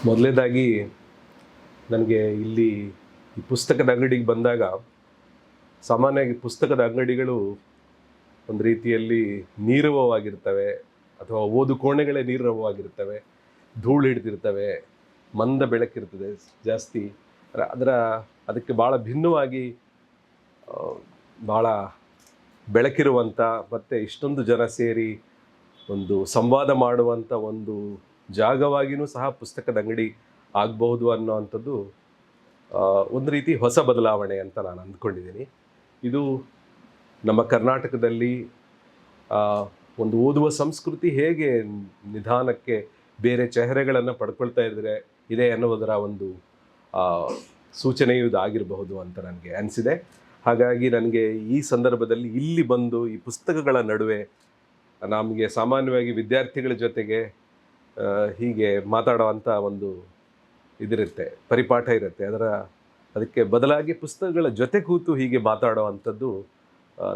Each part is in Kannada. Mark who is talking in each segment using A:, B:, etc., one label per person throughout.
A: ಮೊದಲನೇದಾಗಿ ನನಗೆ ಇಲ್ಲಿ ಈ ಪುಸ್ತಕದ ಅಂಗಡಿಗೆ ಬಂದಾಗ ಸಾಮಾನ್ಯವಾಗಿ ಪುಸ್ತಕದ ಅಂಗಡಿಗಳು ಒಂದು ರೀತಿಯಲ್ಲಿ ನೀರವವಾಗಿರ್ತವೆ ಅಥವಾ ಓದು ಕೋಣೆಗಳೇ ನೀರವವಾಗಿರ್ತವೆ, ಧೂಳು ಹಿಡಿದಿರ್ತವೆ, ಮಂದ ಬೆಳಕಿರ್ತದೆ ಜಾಸ್ತಿ. ಅದಕ್ಕೆ ಭಾಳ ಭಿನ್ನವಾಗಿ ಭಾಳ ಬೆಳಕಿರುವಂಥ ಮತ್ತು ಇಷ್ಟೊಂದು ಜನ ಸೇರಿ ಒಂದು ಸಂವಾದ ಮಾಡುವಂಥ ಒಂದು ಜಾಗವಾಗಿಯೂ ಸಹ ಪುಸ್ತಕದ ಅಂಗಡಿ ಆಗಬಹುದು ಅನ್ನೋವಂಥದ್ದು ಒಂದು ರೀತಿ ಹೊಸ ಬದಲಾವಣೆ ಅಂತ ನಾನು ಅಂದ್ಕೊಂಡಿದ್ದೀನಿ. ಇದು ನಮ್ಮ ಕರ್ನಾಟಕದಲ್ಲಿ ಒಂದು ಓದುವ ಸಂಸ್ಕೃತಿ ಹೇಗೆ ನಿಧಾನಕ್ಕೆ ಬೇರೆ ಚೆಹರೆಗಳನ್ನು ಪಡ್ಕೊಳ್ತಾ ಇದೆ ಅನ್ನೋದರ ಒಂದು ಸೂಚನೆಯು ಇದಾಗಿರಬಹುದು ಅಂತ ನನಗೆ ಅನಿಸಿದೆ. ಹಾಗಾಗಿ ನನಗೆ ಈ ಸಂದರ್ಭದಲ್ಲಿ ಇಲ್ಲಿ ಬಂದು ಈ ಪುಸ್ತಕಗಳ ನಡುವೆ ನಮಗೆ ಸಾಮಾನ್ಯವಾಗಿ ವಿದ್ಯಾರ್ಥಿಗಳ ಜೊತೆಗೆ ಹೀಗೆ ಮಾತಾಡುವಂಥ ಒಂದು ಇದಿರುತ್ತೆ, ಪರಿಪಾಠ ಇರುತ್ತೆ. ಅದಕ್ಕೆ ಬದಲಾಗಿ ಪುಸ್ತಕಗಳ ಜೊತೆ ಕೂತು ಹೀಗೆ ಮಾತಾಡುವಂಥದ್ದು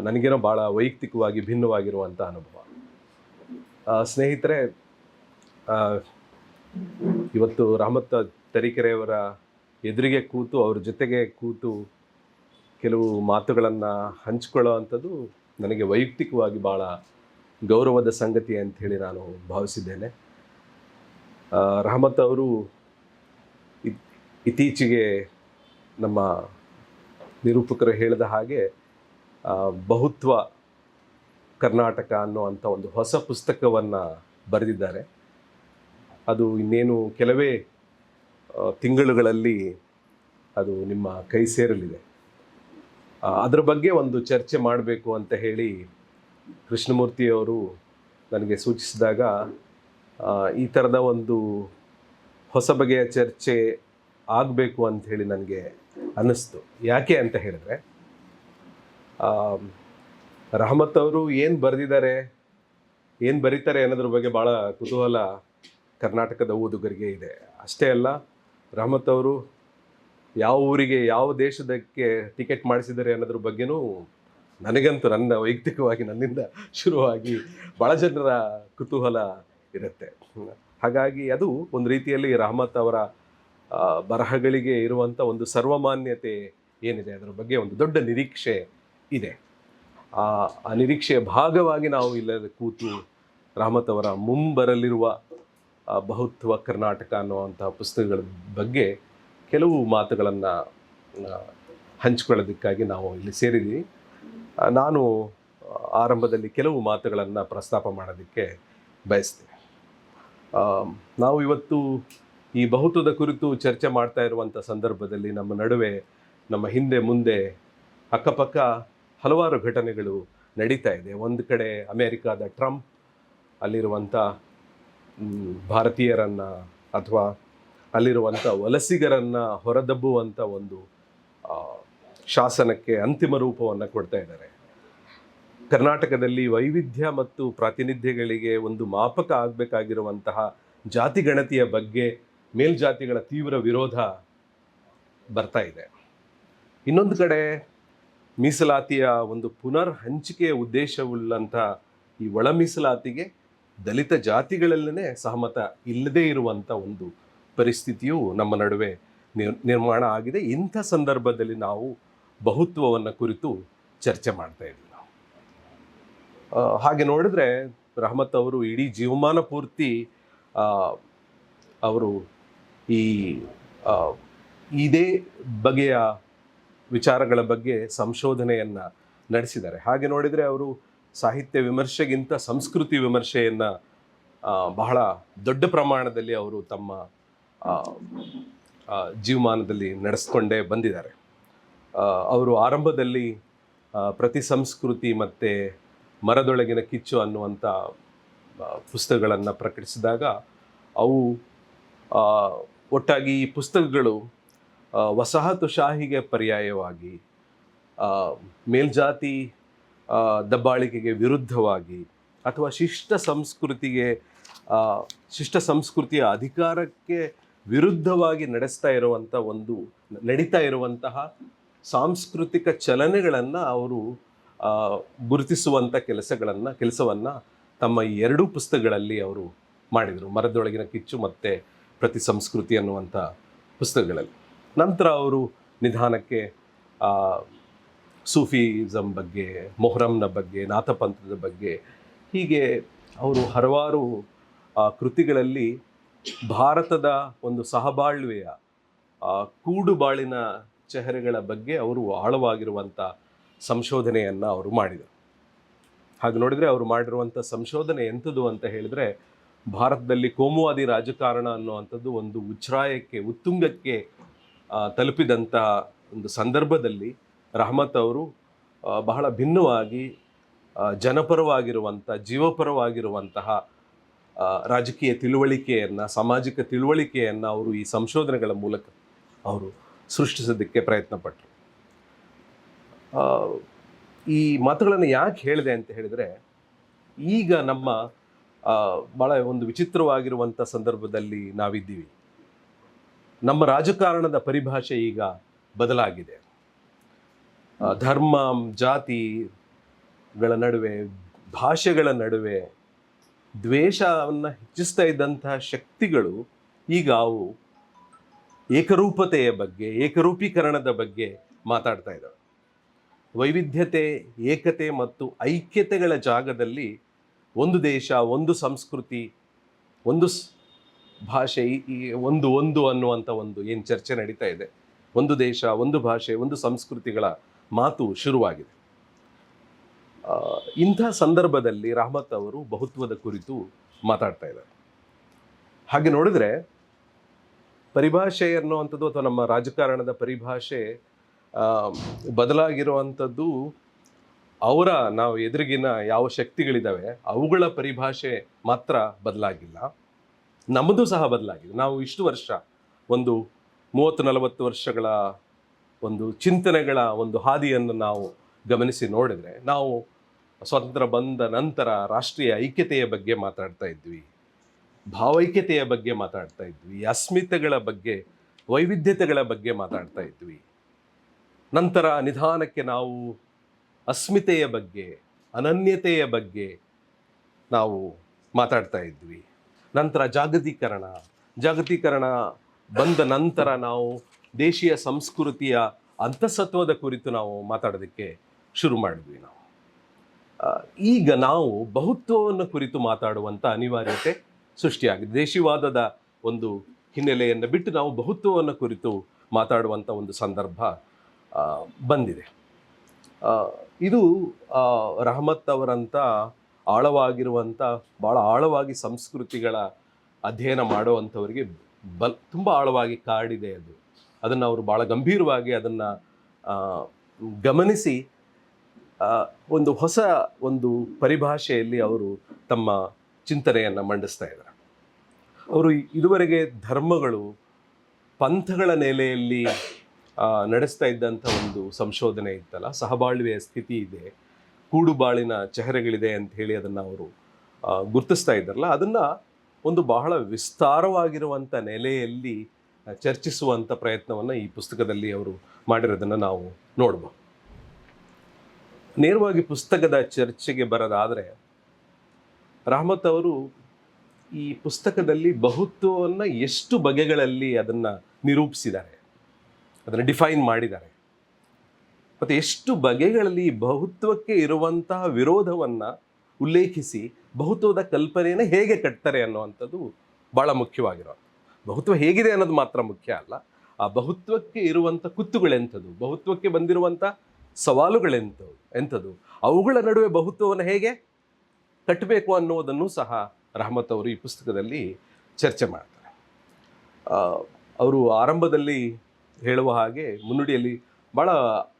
A: ನನಗೇನೋ ಭಾಳ ವೈಯಕ್ತಿಕವಾಗಿ ಭಿನ್ನವಾಗಿರುವಂಥ ಅನುಭವ. ಸ್ನೇಹಿತರೆ, ಇವತ್ತು ರಹಮತ್ ತರೀಕೆರೆಯವರ ಎದುರಿಗೆ ಕೂತು ಅವ್ರ ಜೊತೆಗೆ ಕೂತು ಕೆಲವು ಮಾತುಗಳನ್ನು ಹಂಚಿಕೊಳ್ಳೋ ಅಂಥದ್ದು ನನಗೆ ವೈಯಕ್ತಿಕವಾಗಿ ಭಾಳ ಗೌರವದ ಸಂಗತಿ ಅಂಥೇಳಿ ನಾನು ಭಾವಿಸಿದ್ದೇನೆ. ರಹಮತ್ ಅವರು ಇತ್ತೀಚೆಗೆ ನಮ್ಮ ನಿರೂಪಕರು ಹೇಳಿದ ಹಾಗೆ ಬಹುತ್ವ ಕರ್ನಾಟಕ ಅನ್ನುವಂಥ ಒಂದು ಹೊಸ ಪುಸ್ತಕವನ್ನು ಬರೆದಿದ್ದಾರೆ. ಅದು ಇನ್ನೇನು ಕೆಲವೇ ತಿಂಗಳುಗಳಲ್ಲಿ ಅದು ನಿಮ್ಮ ಕೈ ಸೇರಲಿದೆ. ಅದರ ಬಗ್ಗೆ ಒಂದು ಚರ್ಚೆ ಮಾಡಬೇಕು ಅಂತ ಹೇಳಿ ಕೃಷ್ಣಮೂರ್ತಿಯವರು ನನಗೆ ಸೂಚಿಸಿದಾಗ ಈ ಥರದ ಒಂದು ಹೊಸ ಬಗೆಯ ಚರ್ಚೆ ಆಗಬೇಕು ಅಂಥೇಳಿ ನನಗೆ ಅನ್ನಿಸ್ತು. ಯಾಕೆ ಅಂತ ಹೇಳಿದ್ರೆ, ರಹಮತ್ ಅವರು ಏನು ಬರೆದಿದ್ದಾರೆ, ಏನು ಬರೀತಾರೆ ಅನ್ನೋದ್ರ ಬಗ್ಗೆ ಭಾಳ ಕುತೂಹಲ ಕರ್ನಾಟಕದ ಓದುಗರಿಗೆ ಇದೆ. ಅಷ್ಟೇ ಅಲ್ಲ, ರಹಮತ್ ಅವರು ಯಾವ ಊರಿಗೆ ಯಾವ ದೇಶದಕ್ಕೆ ಟಿಕೆಟ್ ಮಾಡಿಸಿದ್ದಾರೆ ಅನ್ನೋದ್ರ ಬಗ್ಗೆನೂ ನನಗಂತೂ ನನ್ನ ವೈಯಕ್ತಿಕವಾಗಿ ನನ್ನಿಂದ ಶುರುವಾಗಿ ಭಾಳ ಜನರ ಕುತೂಹಲ ಇರುತ್ತೆ. ಹಾಗಾಗಿ ಅದು ಒಂದು ರೀತಿಯಲ್ಲಿ ರಹಮತ್ ಅವರ ಬರಹಗಳಿಗೆ ಇರುವಂಥ ಒಂದು ಸರ್ವಮಾನ್ಯತೆ ಏನಿದೆ ಅದರ ಬಗ್ಗೆ ಒಂದು ದೊಡ್ಡ ನಿರೀಕ್ಷೆ ಇದೆ. ಆ ನಿರೀಕ್ಷೆಯ ಭಾಗವಾಗಿ ನಾವು ಇಲ್ಲದ ಕೂತು ರಹಮತ್ ಅವರ ಮುಂಬರಲಿರುವ ಬಹುತ್ವ ಕರ್ನಾಟಕ ಅನ್ನುವಂಥ ಪುಸ್ತಕಗಳ ಬಗ್ಗೆ ಕೆಲವು ಮಾತುಗಳನ್ನು ಹಂಚಿಕೊಳ್ಳೋದಕ್ಕಾಗಿ ನಾವು ಇಲ್ಲಿ ಸೇರಿದ್ದೀವಿ. ನಾನು ಆರಂಭದಲ್ಲಿ ಕೆಲವು ಮಾತುಗಳನ್ನು ಪ್ರಸ್ತಾಪ ಮಾಡೋದಕ್ಕೆ ಬಯಸ್ತೀನಿ. ನಾವು ಇವತ್ತು ಈ ಬಹುತ್ವದ ಕುರಿತು ಚರ್ಚೆ ಮಾಡ್ತಾ ಇರುವಂಥ ಸಂದರ್ಭದಲ್ಲಿ ನಮ್ಮ ನಡುವೆ, ನಮ್ಮ ಹಿಂದೆ ಮುಂದೆ ಅಕ್ಕಪಕ್ಕ ಹಲವಾರು ಘಟನೆಗಳು ನಡೀತಾ ಇದೆ. ಒಂದು ಕಡೆ ಅಮೇರಿಕಾದ ಟ್ರಂಪ್ ಅಲ್ಲಿರುವಂಥ ಭಾರತೀಯರನ್ನು ಅಥವಾ ಅಲ್ಲಿರುವಂಥ ವಲಸಿಗರನ್ನು ಹೊರದಬ್ಬುವಂಥ ಒಂದು ಶಾಸನಕ್ಕೆ ಅಂತಿಮ ರೂಪವನ್ನು ಕೊಡ್ತಾ ಇದ್ದಾರೆ. ಕರ್ನಾಟಕದಲ್ಲಿ ವೈವಿಧ್ಯ ಮತ್ತು ಪ್ರಾತಿನಿಧ್ಯಗಳಿಗೆ ಒಂದು ಮಾಪಕ ಆಗಬೇಕಾಗಿರುವಂತಹ ಜಾತಿಗಣತಿಯ ಬಗ್ಗೆ ಮೇಲ್ಜಾತಿಗಳ ತೀವ್ರ ವಿರೋಧ ಬರ್ತಾ ಇದೆ. ಇನ್ನೊಂದು ಕಡೆ ಮೀಸಲಾತಿಯ ಒಂದು ಪುನರ್ ಹಂಚಿಕೆಯ ಉದ್ದೇಶವುಳ್ಳಂಥ ಈ ಒಳ ಮೀಸಲಾತಿಗೆ ದಲಿತ ಜಾತಿಗಳಲ್ಲೇ ಸಹಮತ ಇಲ್ಲದೇ ಇರುವಂಥ ಒಂದು ಪರಿಸ್ಥಿತಿಯು ನಮ್ಮ ನಡುವೆ ನಿರ್ಮಾಣ ಆಗಿದೆ. ಇಂಥ ಸಂದರ್ಭದಲ್ಲಿ ನಾವು ಬಹುತ್ವವನ್ನು ಕುರಿತು ಚರ್ಚೆ ಮಾಡ್ತಾ ಇದ್ದೀವಿ. ಹಾಗೆ ನೋಡಿದ್ರೆ ರಹಮತ್ ಅವರು ಇಡೀ ಜೀವಮಾನ ಪೂರ್ತಿ ಅವರು ಇದೇ ಬಗೆಯ ವಿಚಾರಗಳ ಬಗ್ಗೆ ಸಂಶೋಧನೆಯನ್ನು ನಡೆಸಿದ್ದಾರೆ. ಹಾಗೆ ನೋಡಿದರೆ ಅವರು ಸಾಹಿತ್ಯ ವಿಮರ್ಶೆಗಿಂತ ಸಂಸ್ಕೃತಿ ವಿಮರ್ಶೆಯನ್ನು ಬಹಳ ದೊಡ್ಡ ಪ್ರಮಾಣದಲ್ಲಿ ಅವರು ತಮ್ಮ ಜೀವಮಾನದಲ್ಲಿ ನಡೆಸ್ಕೊಂಡೇ ಬಂದಿದ್ದಾರೆ. ಅವರು ಆರಂಭದಲ್ಲಿ ಪ್ರತಿ ಸಂಸ್ಕೃತಿ ಮತ್ತು ಮರದೊಳಗಿನ ಕಿಚ್ಚು ಅನ್ನುವಂಥ ಪುಸ್ತಕಗಳನ್ನು ಪ್ರಕಟಿಸಿದಾಗ ಅವು ಒಟ್ಟಾಗಿ ಈ ಪುಸ್ತಕಗಳು ವಸಾಹತುಶಾಹಿಗೆ ಪರ್ಯಾಯವಾಗಿ, ಮೇಲ್ಜಾತಿ ದಬ್ಬಾಳಿಕೆಗೆ ವಿರುದ್ಧವಾಗಿ ಅಥವಾ ಶಿಷ್ಟ ಸಂಸ್ಕೃತಿಯ ಅಧಿಕಾರಕ್ಕೆ ವಿರುದ್ಧವಾಗಿ ನಡೀತಾ ಇರುವಂತಹ ಸಾಂಸ್ಕೃತಿಕ ಚಲನೆಗಳನ್ನು ಅವರು ಗುರುತಿಸುವಂಥ ಕೆಲಸವನ್ನು ತಮ್ಮ ಈ ಎರಡೂ ಪುಸ್ತಕಗಳಲ್ಲಿ ಅವರು ಮಾಡಿದರು. ಮರದೊಳಗಿನ ಕಿಚ್ಚು ಮತ್ತು ಪ್ರತಿ ಸಂಸ್ಕೃತಿ ಅನ್ನುವಂಥ ಪುಸ್ತಕಗಳಲ್ಲಿ. ನಂತರ ಅವರು ನಿಧಾನಕ್ಕೆ ಸೂಫಿಸಮ್ ಬಗ್ಗೆ, ಮೊಹರಂನ ಬಗ್ಗೆ, ನಾಥಪಂಥದ ಬಗ್ಗೆ ಹೀಗೆ ಅವರು ಹಲವಾರು ಕೃತಿಗಳಲ್ಲಿ ಭಾರತದ ಒಂದು ಸಹಬಾಳ್ವೆಯ ಕೂಡುಬಾಳಿನ ಚೆಹರೆಗಳ ಬಗ್ಗೆ ಅವರು ಆಳವಾಗಿರುವಂಥ ಸಂಶೋಧನೆಯನ್ನು ಅವರು ಮಾಡಿದರು. ಹಾಗೆ ನೋಡಿದರೆ ಅವರು ಮಾಡಿರುವಂಥ ಸಂಶೋಧನೆ ಎಂಥದ್ದು ಅಂತ ಹೇಳಿದರೆ, ಭಾರತದಲ್ಲಿ ಕೋಮುವಾದಿ ರಾಜಕಾರಣ ಅನ್ನುವಂಥದ್ದು ಒಂದು ಉಚ್ಛ್ರಾಯಕ್ಕೆ, ಉತ್ತುಂಗಕ್ಕೆ ತಲುಪಿದಂಥ ಒಂದು ಸಂದರ್ಭದಲ್ಲಿ ರಹಮತ್ ಅವರು ಬಹಳ ಭಿನ್ನವಾಗಿ ಜನಪರವಾಗಿರುವಂಥ, ಜೀವಪರವಾಗಿರುವಂತಹ ರಾಜಕೀಯ ತಿಳುವಳಿಕೆಯನ್ನು, ಸಾಮಾಜಿಕ ತಿಳುವಳಿಕೆಯನ್ನು ಅವರು ಈ ಸಂಶೋಧನೆಗಳ ಮೂಲಕ ಅವರು ಸೃಷ್ಟಿಸೋದಕ್ಕೆ ಪ್ರಯತ್ನಪಟ್ಟರು. ಈ ಮಾತುಗಳನ್ನು ಯಾಕೆ ಹೇಳಿದೆ ಅಂತ ಹೇಳಿದರೆ, ಈಗ ನಮ್ಮ ಭಾಳ ಒಂದು ವಿಚಿತ್ರವಾಗಿರುವಂಥ ಸಂದರ್ಭದಲ್ಲಿ ನಾವಿದ್ದೀವಿ. ನಮ್ಮ ರಾಜಕಾರಣದ ಪರಿಭಾಷೆ ಈಗ ಬದಲಾಗಿದೆ. ಧರ್ಮ, ಜಾತಿಗಳ ನಡುವೆ, ಭಾಷೆಗಳ ನಡುವೆ ದ್ವೇಷವನ್ನು ಹೆಚ್ಚಿಸ್ತಾ ಇದ್ದಂತಹ ಶಕ್ತಿಗಳು ಈಗ ಅವು ಏಕರೂಪತೆಯ ಬಗ್ಗೆ, ಏಕರೂಪೀಕರಣದ ಬಗ್ಗೆ ಮಾತಾಡ್ತಾ ಇದ್ದಾವೆ. ವೈವಿಧ್ಯತೆ, ಏಕತೆ ಮತ್ತು ಐಕ್ಯತೆಗಳ ಜಾಗದಲ್ಲಿ ಒಂದು ದೇಶ, ಒಂದು ಸಂಸ್ಕೃತಿ, ಒಂದು ಭಾಷೆ, ಈ ಒಂದು ಅನ್ನುವಂಥ ಒಂದು ಏನು ಚರ್ಚೆ ನಡೀತಾ ಇದೆ, ಒಂದು ದೇಶ, ಒಂದು ಭಾಷೆ, ಒಂದು ಸಂಸ್ಕೃತಿಗಳ ಮಾತು ಶುರುವಾಗಿದೆ. ಇಂಥ ಸಂದರ್ಭದಲ್ಲಿ ರಹಮತ್ ಅವರು ಬಹುತ್ವದ ಕುರಿತು ಮಾತಾಡ್ತಾ ಇದ್ದಾರೆ. ಹಾಗೆ ನೋಡಿದ್ರೆ ಪರಿಭಾಷೆ ಅನ್ನುವಂಥದ್ದು ಅಥವಾ ನಮ್ಮ ರಾಜಕಾರಣದ ಪರಿಭಾಷೆ ಬದಲಾಗಿರುವಂಥದ್ದು ಅವರ, ನಾವು ಎದುರಿಗಿನ ಯಾವ ಶಕ್ತಿಗಳಿದ್ದಾವೆ ಅವುಗಳ ಪರಿಭಾಷೆ ಮಾತ್ರ ಬದಲಾಗಿಲ್ಲ, ನಮ್ಮದು ಸಹ ಬದಲಾಗಿದೆ. ನಾವು ಇಷ್ಟು ವರ್ಷ, ಒಂದು 30-40 ವರ್ಷಗಳ ಒಂದು ಚಿಂತನೆಗಳ ಒಂದು ಹಾದಿಯನ್ನು ನಾವು ಗಮನಿಸಿ ನೋಡಿದರೆ, ನಾವು ಸ್ವಾತಂತ್ರ್ಯ ಬಂದ ನಂತರ ರಾಷ್ಟ್ರೀಯ ಐಕ್ಯತೆಯ ಬಗ್ಗೆ ಮಾತಾಡ್ತಾ ಇದ್ವಿ, ಭಾವೈಕ್ಯತೆಯ ಬಗ್ಗೆ ಮಾತಾಡ್ತಾ ಇದ್ವಿ, ಅಸ್ಮಿತೆಗಳ ಬಗ್ಗೆ, ವೈವಿಧ್ಯತೆಗಳ ಬಗ್ಗೆ ಮಾತಾಡ್ತಾ ಇದ್ವಿ. ನಂತರ ನಿಧಾನಕ್ಕೆ ನಾವು ಅಸ್ಮಿತೆಯ ಬಗ್ಗೆ, ಅನನ್ಯತೆಯ ಬಗ್ಗೆ ನಾವು ಮಾತಾಡ್ತಾ ಇದ್ವಿ. ನಂತರ ಜಾಗತೀಕರಣ ಬಂದ ನಂತರ ನಾವು ದೇಶೀಯ ಸಂಸ್ಕೃತಿಯ ಅಂತಸತ್ವದ ಕುರಿತು ನಾವು ಮಾತಾಡೋದಕ್ಕೆ ಶುರು ಮಾಡಿದ್ವಿ. ಈಗ ನಾವು ಬಹುತ್ವವನ್ನು ಕುರಿತು ಮಾತಾಡುವಂಥ ಅನಿವಾರ್ಯತೆ ಸೃಷ್ಟಿಯಾಗಿದೆ. ದೇಶಿವಾದದ ಒಂದು ಹಿನ್ನೆಲೆಯನ್ನು ಬಿಟ್ಟು ನಾವು ಬಹುತ್ವವನ್ನು ಕುರಿತು ಮಾತಾಡುವಂಥ ಒಂದು ಸಂದರ್ಭ ಬಂದಿದೆ. ಇದು ರಹಮತ್ ಅವರಂಥ ಆಳವಾಗಿರುವಂಥ, ಭಾಳ ಆಳವಾಗಿ ಸಂಸ್ಕೃತಿಗಳ ಅಧ್ಯಯನ ಮಾಡುವಂಥವರಿಗೆ ತುಂಬ ಆಳವಾಗಿ ಕಾಡಿದೆ. ಅದನ್ನು ಅವರು ಭಾಳ ಗಂಭೀರವಾಗಿ ಅದನ್ನು ಗಮನಿಸಿ ಒಂದು ಹೊಸ ಒಂದು ಪರಿಭಾಷೆಯಲ್ಲಿ ಅವರು ತಮ್ಮ ಚಿಂತನೆಯನ್ನು ಮಂಡಿಸ್ತಾ ಇದ್ದಾರೆ. ಅವರು ಇದುವರೆಗೆ ಧರ್ಮಗಳು, ಪಂಥಗಳ ನೆಲೆಯಲ್ಲಿ ನಡೆಸ್ತಾ ಇದ್ದಂಥ ಒಂದು ಸಂಶೋಧನೆ ಇತ್ತಲ್ಲ, ಸಹಬಾಳ್ವೆಯ ಸ್ಥಿತಿ ಇದೆ, ಕೂಡುಬಾಳಿನ ಚೆಹರೆಗಳಿದೆ ಅಂತ ಹೇಳಿ ಅದನ್ನು ಅವರು ಗುರುತಿಸ್ತಾ ಇದ್ದಾರಲ್ಲ, ಅದನ್ನು ಒಂದು ಬಹಳ ವಿಸ್ತಾರವಾಗಿರುವಂಥ ನೆಲೆಯಲ್ಲಿ ಚರ್ಚಿಸುವಂಥ ಪ್ರಯತ್ನವನ್ನು ಈ ಪುಸ್ತಕದಲ್ಲಿ ಅವರು ಮಾಡಿರೋದನ್ನು ನಾವು ನೋಡ್ಬೋದು. ನೇರವಾಗಿ ಪುಸ್ತಕದ ಚರ್ಚೆಗೆ ಬರೋದಾದರೆ, ರಹಮತ್ ಅವರು ಈ ಪುಸ್ತಕದಲ್ಲಿ ಬಹುತ್ವವನ್ನು ಎಷ್ಟು ಬಗೆಗಳಲ್ಲಿ ಅದನ್ನು ನಿರೂಪಿಸಿದ್ದಾರೆ, ಅದನ್ನು ಡಿಫೈನ್ ಮಾಡಿದ್ದಾರೆ, ಮತ್ತು ಎಷ್ಟು ಬಗೆಗಳಲ್ಲಿ ಬಹುತ್ವಕ್ಕೆ ಇರುವಂತಹ ವಿರೋಧವನ್ನು ಉಲ್ಲೇಖಿಸಿ ಬಹುತ್ವದ ಕಲ್ಪನೆಯನ್ನು ಹೇಗೆ ಕಟ್ತಾರೆ ಅನ್ನುವಂಥದ್ದು ಭಾಳ ಮುಖ್ಯವಾಗಿರೋ. ಬಹುತ್ವ ಹೇಗಿದೆ ಅನ್ನೋದು ಮಾತ್ರ ಮುಖ್ಯ ಅಲ್ಲ, ಆ ಬಹುತ್ವಕ್ಕೆ ಇರುವಂಥ ಕುತ್ತುಗಳೆಂಥದ್ದು, ಬಹುತ್ವಕ್ಕೆ ಬಂದಿರುವಂಥ ಸವಾಲುಗಳೆಂಥದ್ದು, ಅವುಗಳ ನಡುವೆ ಬಹುತ್ವವನ್ನು ಹೇಗೆ ಕಟ್ಟಬೇಕು ಅನ್ನೋದನ್ನು ಸಹ ರಹಮತ್ ಅವರು ಈ ಪುಸ್ತಕದಲ್ಲಿ ಚರ್ಚೆ ಮಾಡ್ತಾರೆ. ಅವರು ಆರಂಭದಲ್ಲಿ ಹೇಳುವ ಹಾಗೆ ಮುನ್ನುಡಿಯಲ್ಲಿ ಭಾಳ